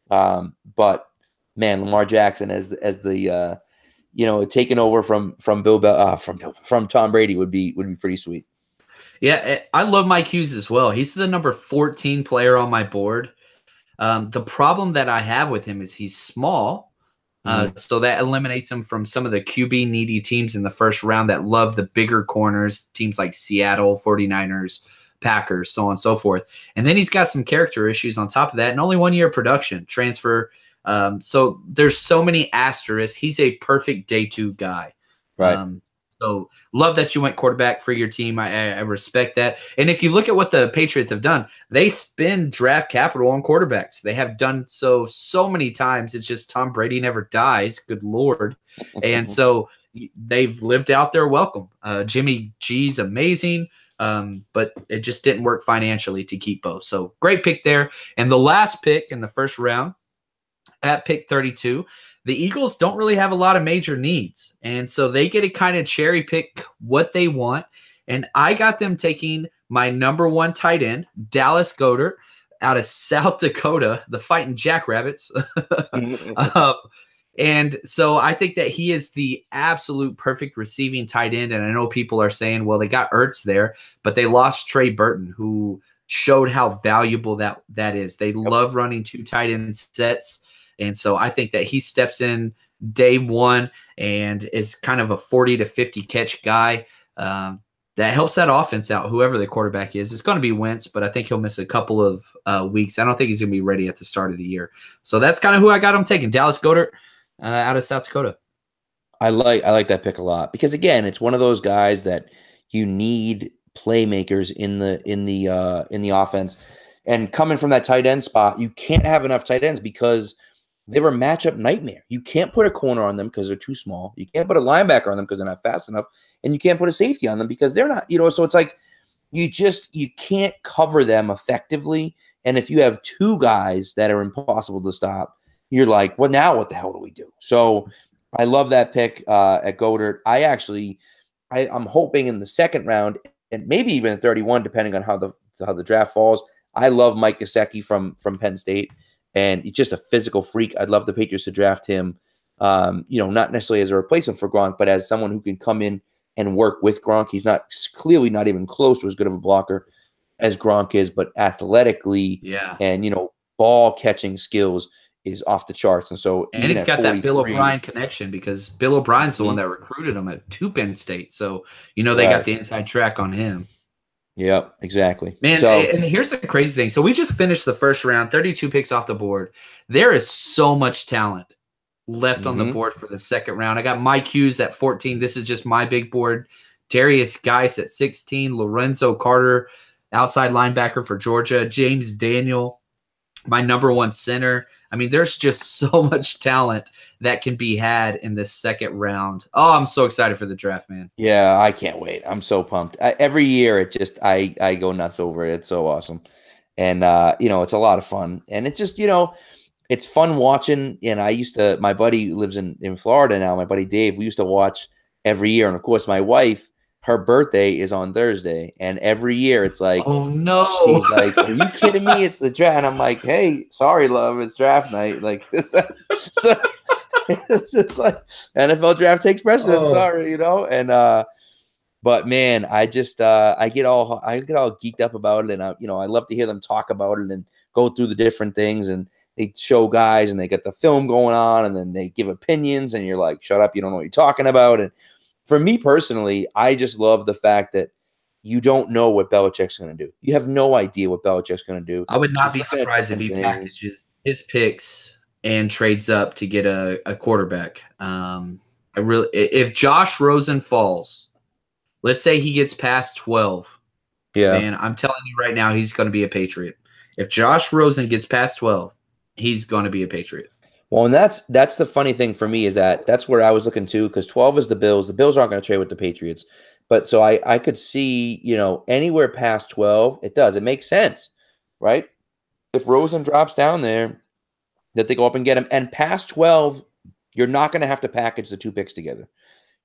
But man, Lamar Jackson as the taking over from Tom Brady would be pretty sweet. Yeah, I love Mike Hughes as well. He's the number 14 player on my board. The problem that I have with him is he's small. So that eliminates him from some of the QB needy teams in the first round that love the bigger corners, teams like Seattle, 49ers, Packers, so on and so forth. And then he's got some character issues on top of that, and only 1 year production transfer So there's so many asterisks. He's a perfect day 2 guy. Right. So love that you went quarterback for your team. I respect that. And if you look at what the Patriots have done, they spend draft capital on quarterbacks. They have done so many times. It's just Tom Brady never dies. Good Lord. And so they've lived out their welcome. Jimmy G's amazing, but it just didn't work financially to keep both. So great pick there. And the last pick in the first round at pick 32, the Eagles don't really have a lot of major needs. And so they get to kind of cherry pick what they want. And I got them taking my number 1 tight end, Dallas Goedert, out of South Dakota, the Fighting Jackrabbits. And so I think that he is the absolute perfect receiving tight end. And I know people are saying, well, they got Ertz there, but they lost Trey Burton, who showed how valuable that is. They love running 2 tight end sets. And so I think that he steps in day 1 and is kind of a 40 to 50 catch guy that helps that offense out, whoever the quarterback is. It's going to be Wentz, but I think he'll miss a couple of weeks. I don't think he's going to be ready at the start of the year. So that's kind of who I got him taking, Dallas Goedert out of South Dakota. I like that pick a lot because, again, it's one of those guys that you need playmakers in the offense. And coming from that tight end spot, you can't have enough tight ends because they're a matchup nightmare. You can't put a corner on them because they're too small. You can't put a linebacker on them because they're not fast enough. And you can't put a safety on them because they're not, so it's like you can't cover them effectively. And if you have 2 guys that are impossible to stop, you're like, well, now what the hell do we do? So I love that pick at Goedert. I'm hoping in the second round and maybe even 31, depending on how the draft falls. I love Mike Gesicki from Penn State. And he's just a physical freak. I'd love the Patriots to draft him, not necessarily as a replacement for Gronk, but as someone who can come in and work with Gronk. He's clearly not even close to as good of a blocker as Gronk is, but athletically and, ball catching skills is off the charts. And so, and he's got that Bill O'Brien connection because Bill O'Brien's the one that recruited him to Penn State. So, they got the inside track on him. Yeah, exactly. Man, and here's the crazy thing. So we just finished the first round, 32 picks off the board. There is so much talent left on the board for the second round. I got Mike Hughes at 14. This is just my big board. Darius Geis at 16. Lorenzo Carter, outside linebacker for Georgia. James Daniel, my number 1 center. I mean, there's just so much talent that can be had in this second round. Oh, I'm so excited for the draft, man. Yeah, I can't wait. I'm so pumped. Every year, I go nuts over it. It's so awesome. And, it's a lot of fun. And it's just, it's fun watching. And my buddy lives in Florida now, my buddy Dave, we used to watch every year. And, of course, my wife, her birthday is on Thursday, and every year it's like, oh no, she's like, are you kidding me? It's the draft. And I'm like, hey, sorry, love, it's draft night. Like, it's just like NFL draft takes precedence. Sorry, And but man, I just I get all geeked up about it, and I love to hear them talk about it and go through the different things, and they show guys, and they get the film going on, and then they give opinions, and you're like, shut up, you don't know what you're talking about. And for me personally, I just love the fact that you don't know what Belichick's going to do. You have no idea what Belichick's going to do. I would not be surprised if he packages his picks and trades up to get a quarterback. If Josh Rosen falls, let's say he gets past 12. Yeah, man, I'm telling you right now, he's going to be a Patriot. If Josh Rosen gets past 12, he's going to be a Patriot. Well, and that's the funny thing for me is that's where I was looking too, because 12 is the Bills. The Bills aren't going to trade with the Patriots. But so I could see, anywhere past 12, it does. It makes sense, right? If Rosen drops down there, that they go up and get him. And past 12, you're not going to have to package the 2 picks together.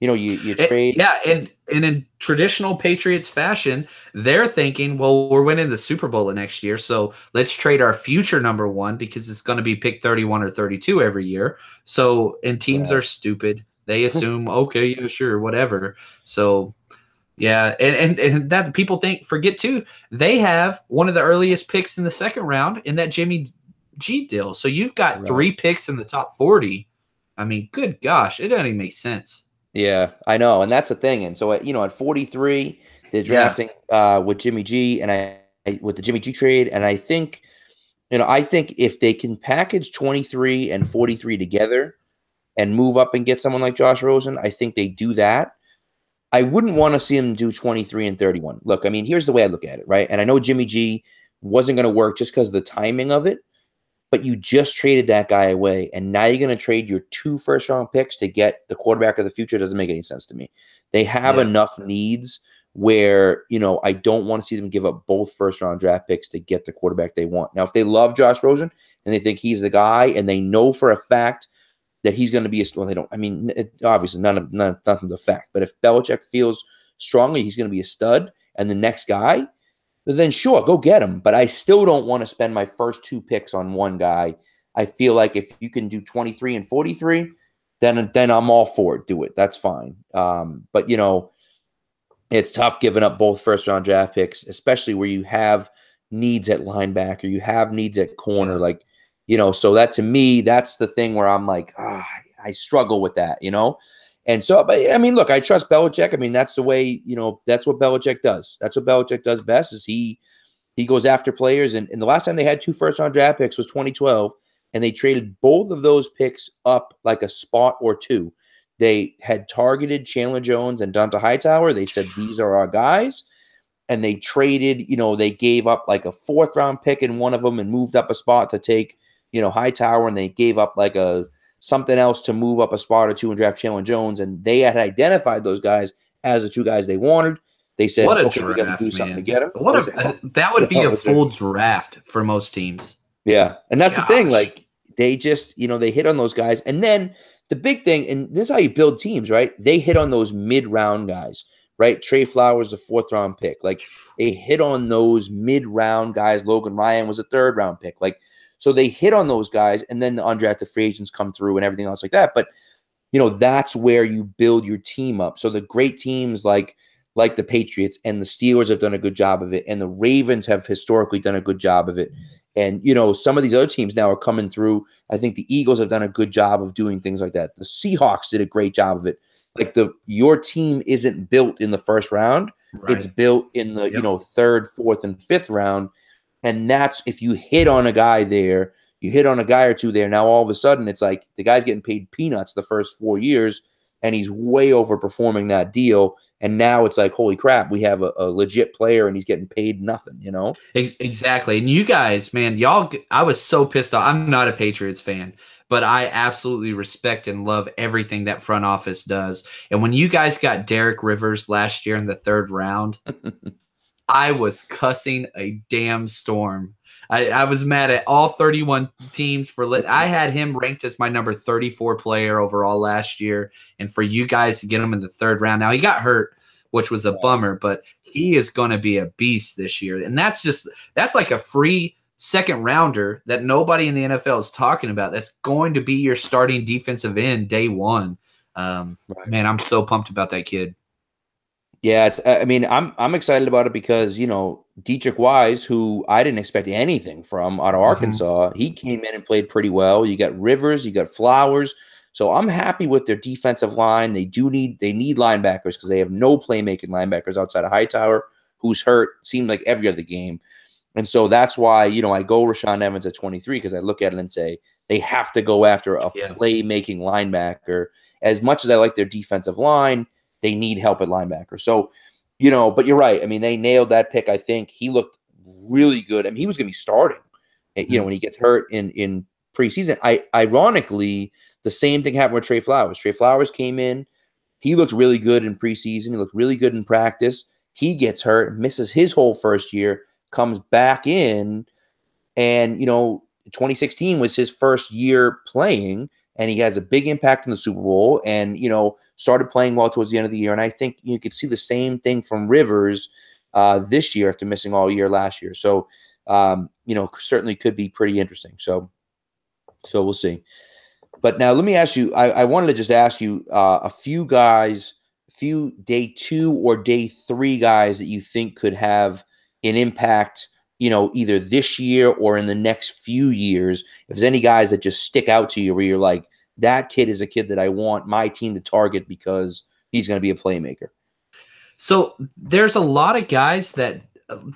You trade. And in traditional Patriots fashion, they're thinking, well, we're winning the Super Bowl next year, so let's trade our future number 1 because it's going to be pick 31 or 32 every year. So, and teams are stupid. They assume, okay, yeah, sure, whatever. So, yeah, and that people forget too, they have one of the earliest picks in the second round in that Jimmy G deal. So you've got 3 picks in the top 40. I mean, good gosh, it doesn't even make sense. Yeah, I know, and that's the thing. And so, at 43, they're drafting with Jimmy G, and with the Jimmy G trade, and I think I think if they can package 23 and 43 together and move up and get someone like Josh Rosen, I think they do that. I wouldn't want to see him do 23 and 31. Look, I mean, here's the way I look at it, right? And I know Jimmy G wasn't going to work just because of the timing of it, but you just traded that guy away, and now you're going to trade your 2 first-round picks to get the quarterback of the future. It doesn't make any sense to me. They have enough needs where, I don't want to see them give up both first-round draft picks to get the quarterback they want. Now, if they love Josh Rosen and they think he's the guy and they know for a fact that he's going to be well, they don't. I mean, obviously, nothing's a fact. But if Belichick feels strongly he's going to be a stud and the next guy, then sure, go get him. But I still don't want to spend my first 2 picks on one guy. I feel like if you can do 23 and 43, then I'm all for it. Do it. That's fine. But it's tough giving up both first-round draft picks, especially where you have needs at linebacker, you have needs at corner, like. So that to me, that's the thing where I'm like, I struggle with that, And so, but I mean, look, I trust Belichick. I mean, that's the way, that's what Belichick does. That's what Belichick does best is he goes after players. And the last time they had 2 first-round draft picks was 2012, and they traded both of those picks up like a spot or 2. They had targeted Chandler Jones and Donta Hightower. They said, these are our guys. And they traded, they gave up like a 4th-round pick in one of them and moved up a spot to take Hightower, and they gave up like something else to move up a spot or 2 and draft Chandler Jones, and they had identified those guys as the 2 guys they wanted. They said, "What a okay, draft, we got to do something to get them." That would be a full draft for most teams. Yeah, and that's the thing. Like they just, they hit on those guys, and then the big thing, and this is how you build teams, right? They hit on those mid-round guys, right? Trey Flowers, a 4th-round pick. Like they hit on those mid-round guys. Logan Ryan was a 3rd-round pick. Like. So they hit on those guys, and then the undrafted free agents come through and everything else like that. But, that's where you build your team up. So the great teams like the Patriots and the Steelers have done a good job of it, and the Ravens have historically done a good job of it. And, some of these other teams now are coming through. I think the Eagles have done a good job of doing things like that. The Seahawks did a great job of it. Like your team isn't built in the 1st round. Right. It's built in the, 3rd, 4th, and 5th round. And that's if you hit on a guy there, you hit on a guy or 2 there. Now, all of a sudden, it's like the guy's getting paid peanuts the first 4 years, and he's way overperforming that deal. And now it's like, holy crap, we have a legit player, and he's getting paid nothing, Exactly. And you guys, man, I was so pissed off. I'm not a Patriots fan, but I absolutely respect and love everything that front office does. And when you guys got Derek Rivers last year in the 3rd round, I was cussing a damn storm. I was mad at all 31 teams I had him ranked as my number 34 player overall last year. And for you guys to get him in the 3rd round. Now he got hurt, which was a bummer, but he is going to be a beast this year. And that's like a free 2nd rounder that nobody in the NFL is talking about. That's going to be your starting defensive end day 1. Man, I'm so pumped about that kid. Yeah, I'm excited about it because, Dietrich Wise, who I didn't expect anything from out of Arkansas, he came in and played pretty well. You got Rivers, you got Flowers. So I'm happy with their defensive line. They need linebackers because they have no playmaking linebackers outside of Hightower, who's hurt, seemed like every other game. And so that's why, I go Rashaan Evans at 23 because I look at it and say they have to go after a playmaking linebacker. As much as I like their defensive line, they need help at linebacker. So, but you're right. I mean, they nailed that pick. I think he looked really good. I mean, he was going to be starting, when he gets hurt in preseason. Ironically, the same thing happened with Trey Flowers. Trey Flowers came in. He looked really good in preseason. He looked really good in practice. He gets hurt, misses his whole first year, comes back in, and, 2016 was his first year playing, and he has a big impact in the Super Bowl and, started playing well towards the end of the year. And I think you could see the same thing from Rivers this year after missing all year last year. So, certainly could be pretty interesting. So we'll see. But now let me ask you, I wanted to just ask you a few day 2 or day 3 guys that you think could have an impact, either this year or in the next few years. If there's any guys that just stick out to you where you're like, that kid is a kid that I want my team to target because he's going to be a playmaker. So there's a lot of guys that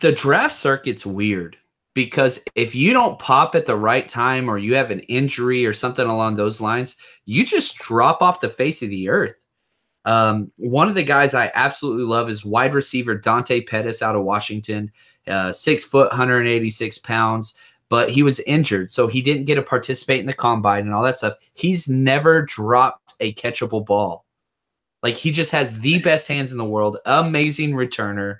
the draft circuit's weird. because if you don't pop at the right time or you have an injury or something along those lines, you just drop off the face of the earth. One of the guys I absolutely love is wide receiver Dante Pettis out of Washington, 6 foot, 186 pounds, but he was injured, so he didn't get to participate in the combine and all that stuff. He's never dropped a catchable ball. Like, he just has the best hands in the world, amazing returner.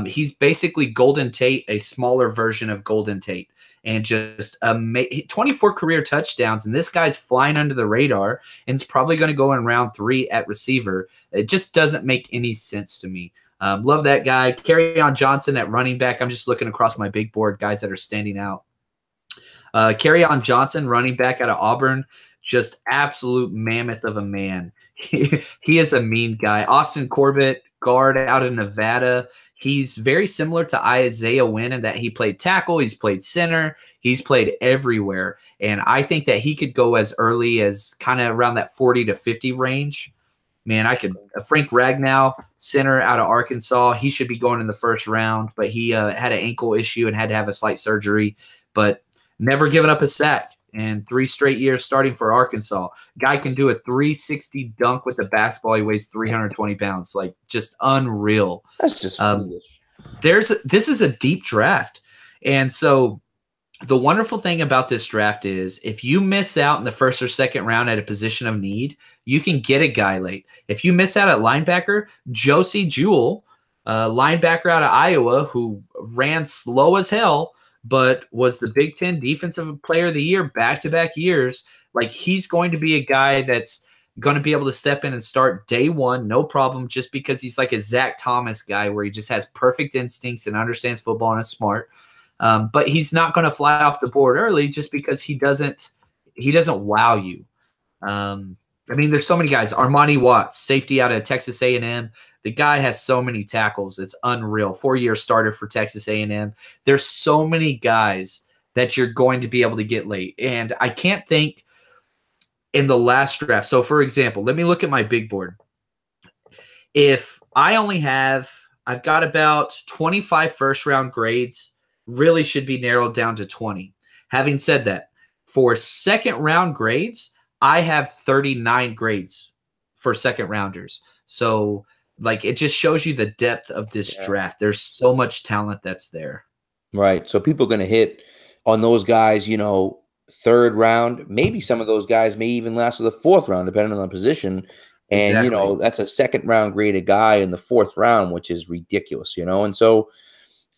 He's basically Golden Tate, a smaller version of Golden Tate, and just 24 career touchdowns. And this guy's flying under the radar and is probably going to go in round 3 at receiver. It just doesn't make any sense to me. Love that guy. Kerryon Johnson at running back. I'm just looking across my big board, guys that are standing out. Kerryon Johnson, running back out of Auburn, just absolute mammoth of a man. He is a mean guy. Austin Corbett, guard out of Nevada. He's very similar to Isaiah Wynn in that he played tackle, he's played center, he's played everywhere. And I think that he could go as early as kind of around that 40 to 50 range. Man, Frank Ragnow, center out of Arkansas, he should be going in the first round, but he had an ankle issue and had to have a slight surgery, but never given up a sack. And 3 straight years starting for Arkansas. Guy can do a 360 dunk with the basketball. He weighs 320 pounds. Like, just unreal. That's just foolish. This is a deep draft. And so the wonderful thing about this draft is if you miss out in the first or second round at a position of need, you can get a guy late. If you miss out at linebacker, Josie Jewell, linebacker out of Iowa who ran slow as hell, but was the Big Ten Defensive Player of the Year back-to-back years. Like, he's going to be a guy that's going to be able to step in and start day one, no problem, just because he's like a Zach Thomas guy where he just has perfect instincts and understands football and is smart. But he's not going to fly off the board early just because he doesn't wow you. I mean, there's so many guys. Armani Watts, safety out of Texas A&M. The guy has so many tackles. It's unreal. 4-year starter for Texas A&M. There's so many guys that you're going to be able to get late. And I can't think in the last draft. So, for example, let me look at my big board. If I only I've got about 25 first-round grades, really should be narrowed down to 20. Having said that, for second-round grades, I have 39 grades for second-rounders. So, like, it just shows you the depth of this draft. There's so much talent that's there. Right. So people are going to hit on those guys, third round. Maybe some of those guys may even last to the fourth round, depending on the position. And, Exactly. that's a second round graded guy in the fourth round, which is ridiculous, And so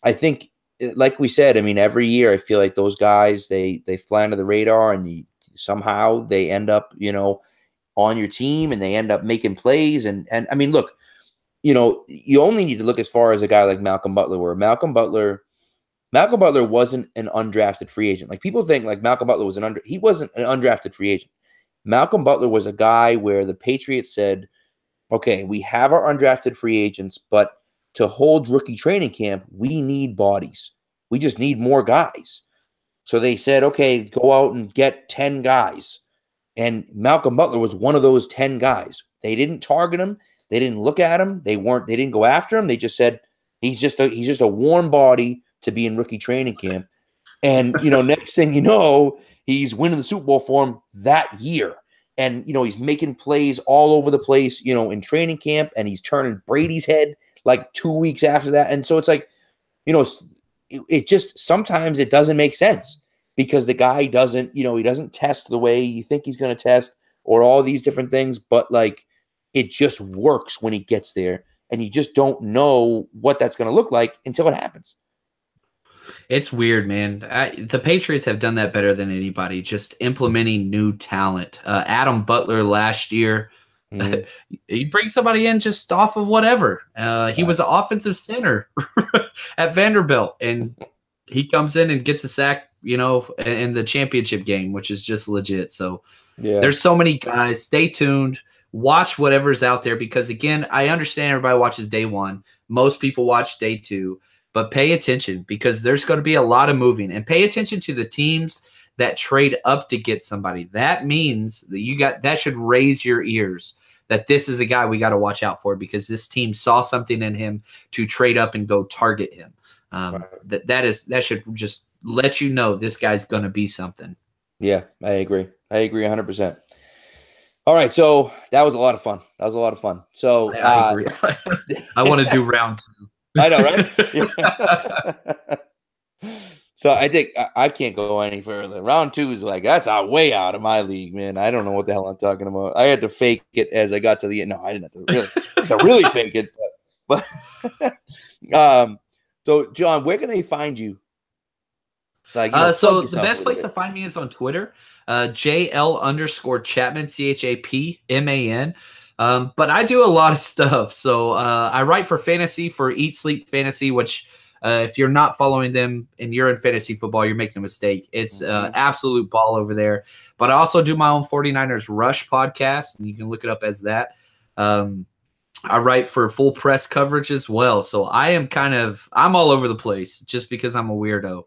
I think, like we said, I mean, every year I feel like those guys, they fly under the radar and somehow they end up, on your team and they end up making plays. And I mean, look, you only need to look as far as a guy like Malcolm Butler, where Malcolm Butler wasn't an undrafted free agent. Like, people think like Malcolm Butler was he wasn't an undrafted free agent. Malcolm Butler was a guy where the Patriots said, okay, we have our undrafted free agents, but to hold rookie training camp, we need bodies. We just need more guys. So they said, okay, go out and get 10 guys. And Malcolm Butler was one of those 10 guys. They didn't target him. They didn't look at him. They didn't go after him. They just said he's just a warm body to be in rookie training camp. And next thing you know, he's winning the Super Bowl for him that year. And he's making plays all over the place, in training camp, and he's turning Brady's head like 2 weeks after that. And so it's like, it just sometimes it doesn't make sense because the guy doesn't, he doesn't test the way you think he's going to test or all these different things, but like, it just works when he gets there, and you just don't know what that's going to look like until it happens. It's weird, man. The Patriots have done that better than anybody, just implementing new talent. Adam Butler last year, you bring somebody in just off of whatever. He was an offensive center at Vanderbilt, and he comes in and gets a sack, in the championship game, which is just legit. So there's so many guys. Stay tuned. Watch whatever's out there because, again, I understand everybody watches day one. Most people watch day two. But pay attention because there's going to be a lot of moving. And pay attention to the teams that trade up to get somebody. That means that that should raise your ears that this is a guy we got to watch out for because this team saw something in him to trade up and go target him. That should just let you know this guy's going to be something. Yeah, I agree. I agree 100%. All right, so that was a lot of fun. So I agree. I want to do round 2. I know, right? So I think I can't go any further. Round 2 is like, that's way out of my league, man. I don't know what the hell I'm talking about. I had to fake it as I got to the end. No, I didn't have to really fake it. But so John, where can they find you? Like, so the best place to find me is on Twitter, JL_Chapman, CHAPMAN. But I do a lot of stuff. So I write for fantasy for Eat Sleep Fantasy, which if you're not following them and you're in fantasy football, you're making a mistake. It's absolute ball over there. But I also do my own 49ers Rush podcast, and you can look it up as that. I write for Full Press coverage as well. So I'm all over the place just because I'm a weirdo.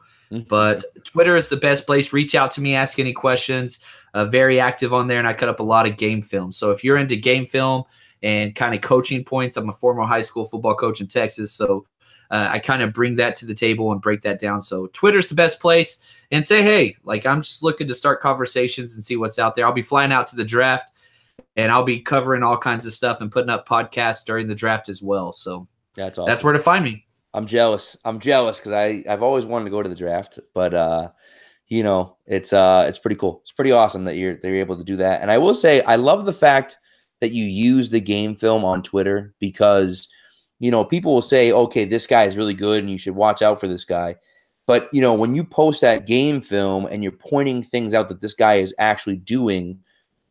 But Twitter is the best place. Reach out to me, ask any questions. Very active on there, and I cut up a lot of game film. So if you're into game film and kind of coaching points, I'm a former high school football coach in Texas, so I kind of bring that to the table and break that down. So Twitter's the best place. And say, hey, like I'm just looking to start conversations and see what's out there. I'll be flying out to the draft, and I'll be covering all kinds of stuff and putting up podcasts during the draft as well. So that's awesome. That's where to find me. I'm jealous because I've always wanted to go to the draft, but it's pretty cool. It's pretty awesome that you're able to do that. And I will say I love the fact that you use the game film on Twitter because people will say, okay, this guy is really good and you should watch out for this guy. But when you post that game film and you're pointing things out that this guy is actually doing,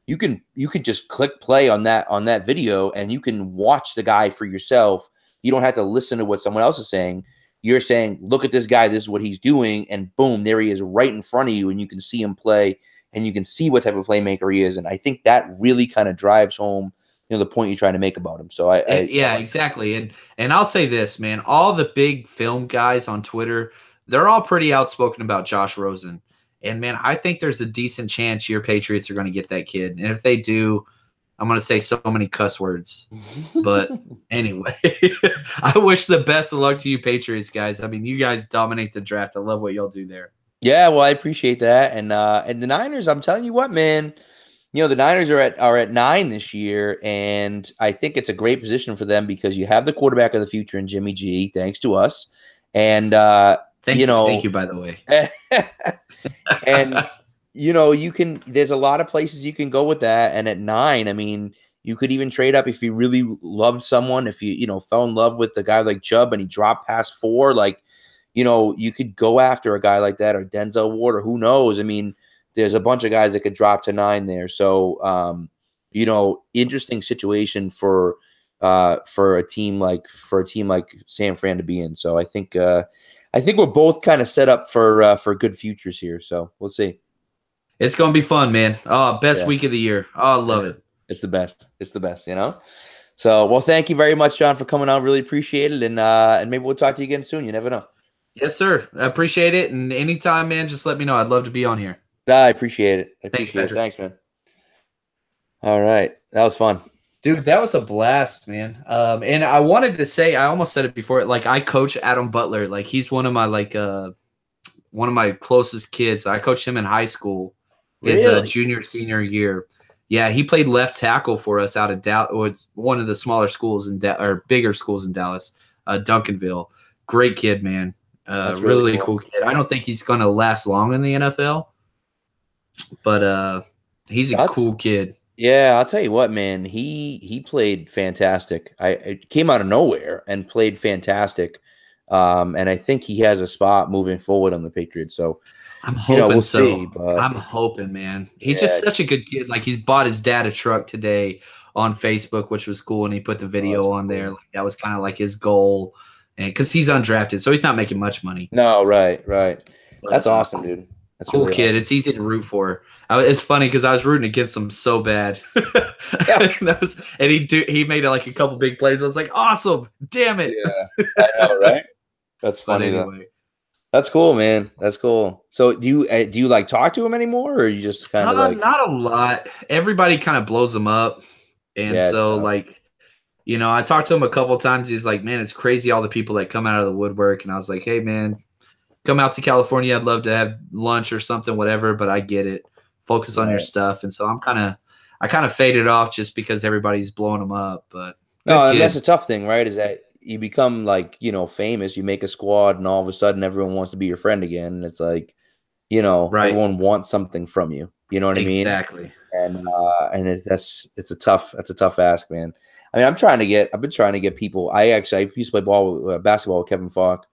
you can just click play on that video and you can watch the guy for yourself. You don't have to listen to what someone else is saying. You're saying, look at this guy, this is what he's doing, and boom, there he is right in front of you, and you can see him play, and you can see what type of playmaker he is. And I think that really kind of drives home, the point you're trying to make about him. So exactly. And I'll say this, man, all the big film guys on Twitter, they're all pretty outspoken about Josh Rosen. And man, I think there's a decent chance your Patriots are going to get that kid. And if they do, I'm going to say so many cuss words. But anyway, I wish the best of luck to you Patriots guys. I mean, you guys dominate the draft. I love what y'all do there. Yeah, well, I appreciate that. And the Niners, I'm telling you what, man, the Niners are at 9 this year, and I think it's a great position for them because you have the quarterback of the future in Jimmy G, thanks to us. And thank you, by the way. And there's a lot of places you can go with that. And at 9, I mean, you could even trade up if you really loved someone, if you fell in love with a guy like Chubb and he dropped past 4, like, you could go after a guy like that or Denzel Ward or who knows. I mean, there's a bunch of guys that could drop to 9 there. So, interesting situation for a team like San Fran to be in. So I think we're both kind of set up for good futures here. So we'll see. It's going to be fun, man. Oh, best week of the year. Oh, I love it. It's the best. It's the best, So, well, thank you very much, John, for coming on. Really appreciate it. And maybe we'll talk to you again soon. You never know. Yes, sir. I appreciate it. And anytime, man, just let me know. I'd love to be on here. I appreciate it. Thanks, man. All right. That was fun. Dude, that was a blast, man. And I wanted to say, I almost said it before, like I coach Adam Butler. Like he's one of my closest kids. I coached him in high school. His junior, senior year. Yeah, he played left tackle for us out of Dallas. Or it's one of the smaller schools or bigger schools in Dallas, Duncanville. Great kid, man. Really cool kid. I don't think he's going to last long in the NFL, but he's a cool kid. Yeah, I'll tell you what, man. He played fantastic. It came out of nowhere and played fantastic. And I think he has a spot moving forward on the Patriots. So I'm hoping we'll see, but I'm hoping, man. He's just such a good kid. Like he's bought his dad a truck today on Facebook, which was cool, and he put the video on there. Like that was kind of like his goal, and because he's undrafted, so he's not making much money. No, right. But, that's awesome, dude. That's cool really kid. Awesome. It's easy to root for. It's funny because I was rooting against him so bad. and he made like a couple big plays. I was like, awesome, damn it. Yeah, I know, right? That's funny. Anyway. That's cool, man. That's cool. So do you like talk to him anymore, or you just kind of like not a lot? Everybody kind of blows him up, and so like, I talked to him a couple times. He's like, man, it's crazy all the people that come out of the woodwork, and I was like, hey, man, come out to California, I'd love to have lunch or something, whatever, but I get it. Focus on your Right. stuff. And so I kind of faded off just because everybody's blowing them up. But No, good and that's kid. a tough thing, right? Is that you become like, famous, you make a squad, and all of a sudden everyone wants to be your friend again. And it's like, Right. everyone wants something from you. You know what I mean? Exactly. And it's a tough ask, man. I mean, I've been trying to get people. I used to play basketball with Kevin Falk,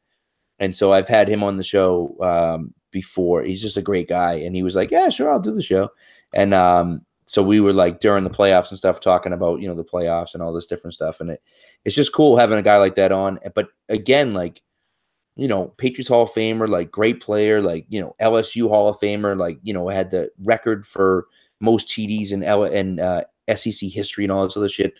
and so I've had him on the show before. He's just a great guy, and he was like, "Yeah, sure, I'll do the show." And so we were like during the playoffs and stuff talking about the playoffs and all this different stuff, and it's just cool having a guy like that on. But again, like Patriots Hall of Famer, like great player, like LSU Hall of Famer, like had the record for most TDs in SEC history and all this other shit.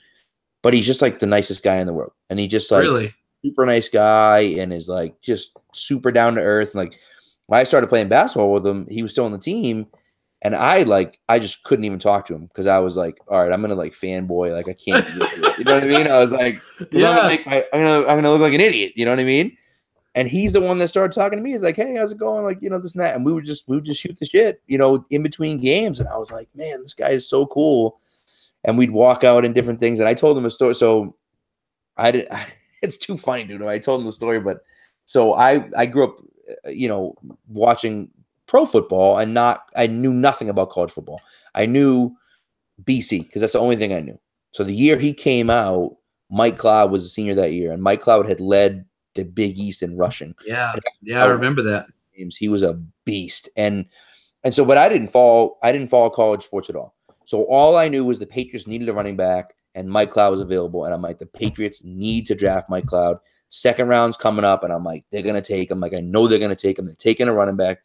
But he's just like the nicest guy in the world, and he just like Really? super nice guy and is like just super down to earth. And like when I started playing basketball with him, he was still on the team. And I just couldn't even talk to him because I was like, all right, I'm gonna like fanboy, like I can't do it. You know what I mean? I was like, because Yeah. I'm gonna look like an idiot, you know what I mean? And he's the one that started talking to me. He's like, hey, how's it going? Like, this and that. And we would just shoot the shit, in between games. And I was like, man, this guy is so cool. And we'd walk out in different things. And I told him a story. So it's too funny, dude. I told him the story, but so I grew up, watching pro football and I knew nothing about college football. I knew BC because that's the only thing I knew. So the year he came out, Mike Cloud was a senior that year, and Mike Cloud had led the Big East in rushing. Yeah. Yeah, I remember that. He was a beast. And so, but I didn't follow college sports at all. So all I knew was the Patriots needed a running back and Mike Cloud was available. And I'm like, the Patriots need to draft Mike Cloud. Second round's coming up. And I'm like, they're going to take him. Like, I know they're going to take him. They're taking a running back.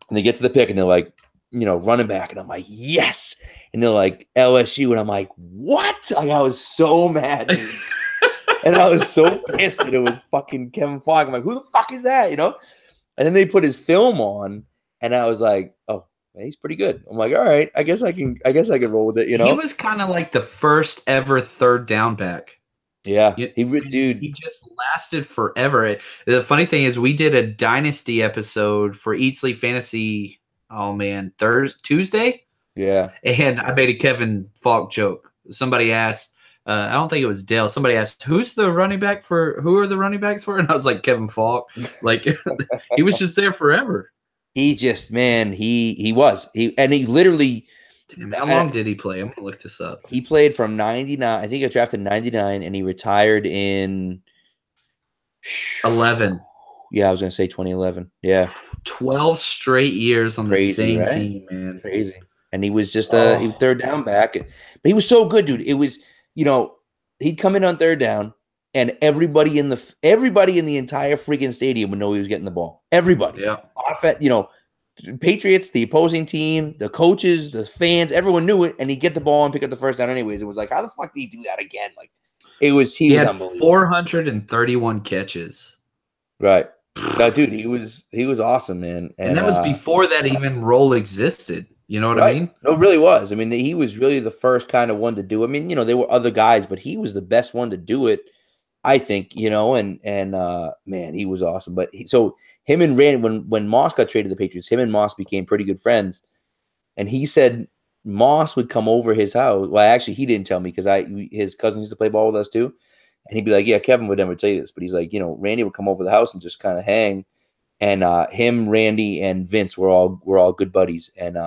And they get to the pick and they're like, running back. And I'm like, yes. And they're like, LSU. And I'm like, what? Like, I was so mad, dude. And I was so pissed that it was fucking Kevin Falk. I'm like, who the fuck is that? And then they put his film on, and I was like, oh, man, he's pretty good. I'm like, all right, I guess I can roll with it. He was kind of like the first ever third down back. Yeah, dude. He just lasted forever. The funny thing is, we did a dynasty episode for Eat Sleep Fantasy. Oh man, Tuesday. Yeah, and I made a Kevin Falk joke. Somebody asked. I don't think it was Dale. Somebody asked, who are the running backs for? And I was like, Kevin Falk. Like, he was just there forever. He just, man, he was. He literally. Damn, how long did he play? I'm going to look this up. He played from 99. I think he got drafted in 99, and he retired in 11. Yeah, I was going to say 2011. Yeah. 12 straight years on the same team, man. Crazy. And he was just he was third down back. But he was so good, dude. It was, he'd come in on third down, and everybody in the entire freaking stadium would know he was getting the ball. Everybody. Yeah. Patriots, the opposing team, the coaches, the fans, everyone knew it, and he'd get the ball and pick up the first down anyways. It was like, how the fuck did he do that again? Like, he was unbelievable. 431 catches. Right. No, dude, he was awesome, man. And that was before that even role existed. You know what I mean? No, it really was. I mean, he was really the first kind of one to do it. I mean, there were other guys, but he was the best one to do it, I think, and man, he was awesome. But so him and Randy, when Moss got traded to the Patriots, him and Moss became pretty good friends. And he said Moss would come over his house. Well, actually, he didn't tell me because his cousin used to play ball with us too. And he'd be like, yeah, Kevin would never tell you this. But he's like, Randy would come over the house and just kind of hang. And him, Randy, and Vince were all good buddies. And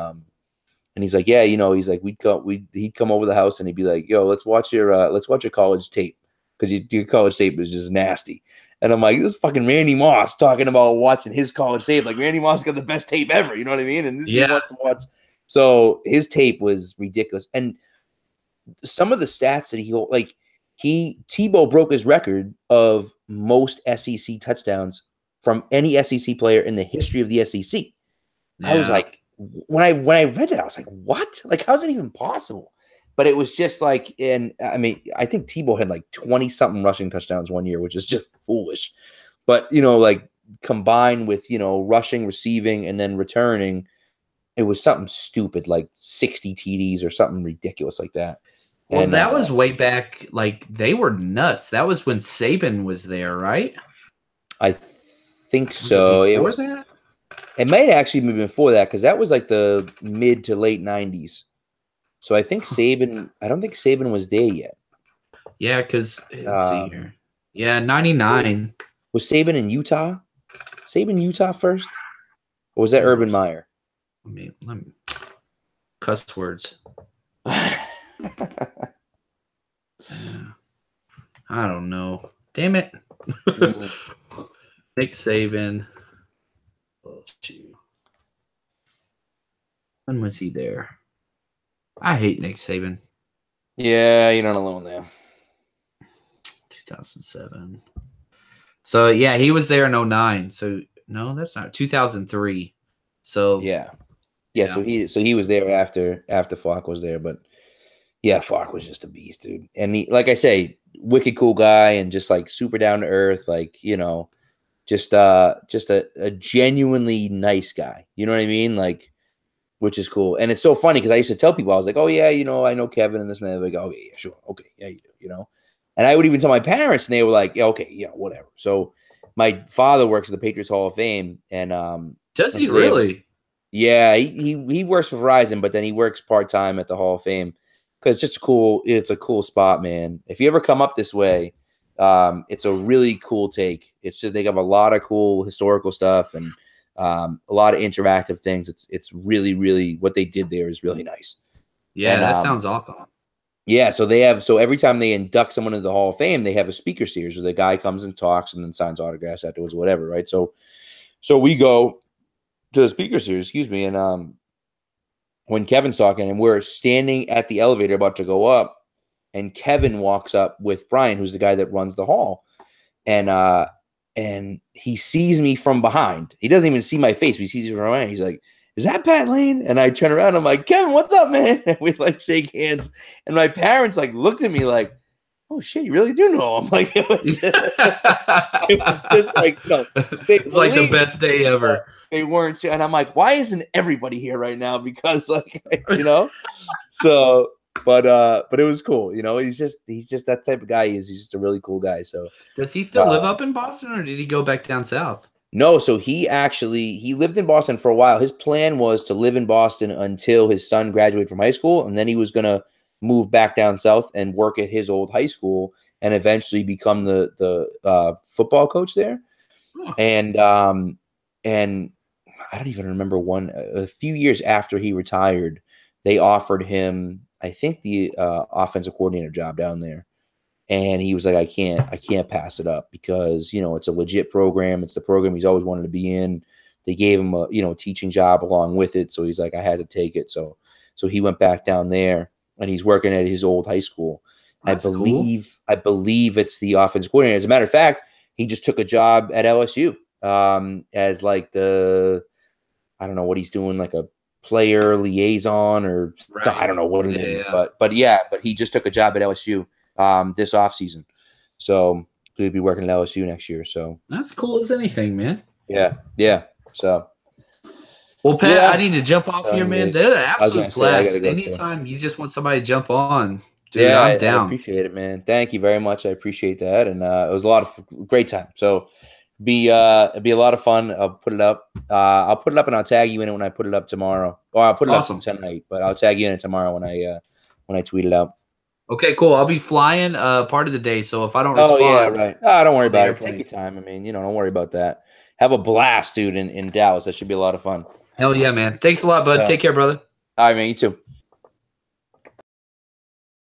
he's like, yeah, he's like, he'd come over the house and he'd be like, yo, let's watch your college tape. Because your college tape was just nasty. And I'm like, this is fucking Randy Moss talking about watching his college tape. Like, Randy Moss got the best tape ever. You know what I mean? And this he wants to watch. So his tape was ridiculous. And some of the stats that Tebow broke his record of most SEC touchdowns from any SEC player in the history of the SEC. Yeah. I was like, when I read that, I was like, what? Like, how's that even possible? But it was just like, and I mean, I think Tebow had like 20-something rushing touchdowns one year, which is just foolish. But, like combined with, rushing, receiving, and then returning, it was something stupid, like 60 TDs or something ridiculous like that. Well, and that was way back, like they were nuts. That was when Saban was there, right? I think Was so. it It before was. that? It might actually be before that because that was like the mid to late '90s. So I think Saban. I don't think Saban was there yet. Yeah, because let's see Um, here. Yeah, 99. was Saban in Utah? Saban Utah first, or was that Urban Meyer? Let me cuss words. I don't know. Damn it. Nick Saban. Oh, shoot. When was he there? I hate Nick Saban. Yeah, you're not alone there. 2007. So yeah, he was there in 09. So no, that's not 2003. So Yeah. So he was there after Falk was there, but yeah, Falk was just a beast, dude. And he, like I say, wicked cool guy and just like super down to earth, like just a genuinely nice guy. You know what I mean? Like, which is cool. And it's so funny because I used to tell people, I was like, oh yeah, I know Kevin and this and that. Like, oh yeah, sure, okay, yeah, you do, And I would even tell my parents, and they were like, yeah, okay, whatever. So my father works at the Patriots Hall of Fame, and does he so really? Yeah, he works for Verizon, but then he works part-time at the Hall of Fame because it's a cool spot, man. If you ever come up this way, it's a really cool take. It's just they have a lot of cool historical stuff and a lot of interactive things. It's really, really what they did there is really nice. Yeah, And that sounds awesome. yeah, so every time they induct someone into the Hall of Fame, they have a speaker series where the guy comes and talks and then signs autographs afterwards, whatever, right? So we go to the speaker series, excuse me, and when Kevin's talking and we're standing at the elevator about to go up, and Kevin walks up with Brian, who's the guy that runs the hall, and he sees me from behind. He doesn't even see my face, but he sees me from behind. He's like, "Is that Pat Lane?" And I turn around, I'm like, "Kevin, what's up, man?" And we like shake hands, and my parents like looked at me like, "Oh shit, you really do know him?" Like it was just like it's like the best day ever. They weren't, and I'm like, why isn't everybody here right now? Because like, so, but it was cool. He's just that type of guy. He's just a really cool guy. So does he still live up in Boston, or did he go back down south? No, so he lived in Boston for a while. His plan was to live in Boston until his son graduated from high school, and then he was gonna move back down south and work at his old high school, and eventually become the football coach there. Oh. And I don't even remember a few years after he retired, they offered him, I think, the offensive coordinator job down there. And he was like, I can't pass it up because, it's a legit program. It's the program he's always wanted to be in. They gave him a teaching job along with it. So he's like, I had to take it. So he went back down there and he's working at his old high school. That's cool. I believe it's the offensive coordinator. As a matter of fact, he just took a job at LSU as like I don't know what he's doing, like a player liaison or right. I don't know what it is, but he just took a job at LSU this offseason. So he'll be working at LSU next year. So that's cool as anything, man. Yeah. So well, Pat, I need to jump off here, man. They're an absolute blast. Anytime you just want somebody to jump on, dude, I'm down. I appreciate it, man. Thank you very much. I appreciate that. And it was a lot of great time. So it'd be a lot of fun. I'll put it up. And I'll tag you in it when I put it up tomorrow. Or I'll put it up tonight, but I'll tag you in it tomorrow when I tweet it out. Okay, cool. I'll be flying part of the day, so if I don't respond, yeah, right. Don't worry about it. Take your time. I mean, don't worry about that. Have a blast, dude, in Dallas. That should be a lot of fun. Hell yeah, man. Thanks a lot, bud. Take care, brother. All right, man. You too.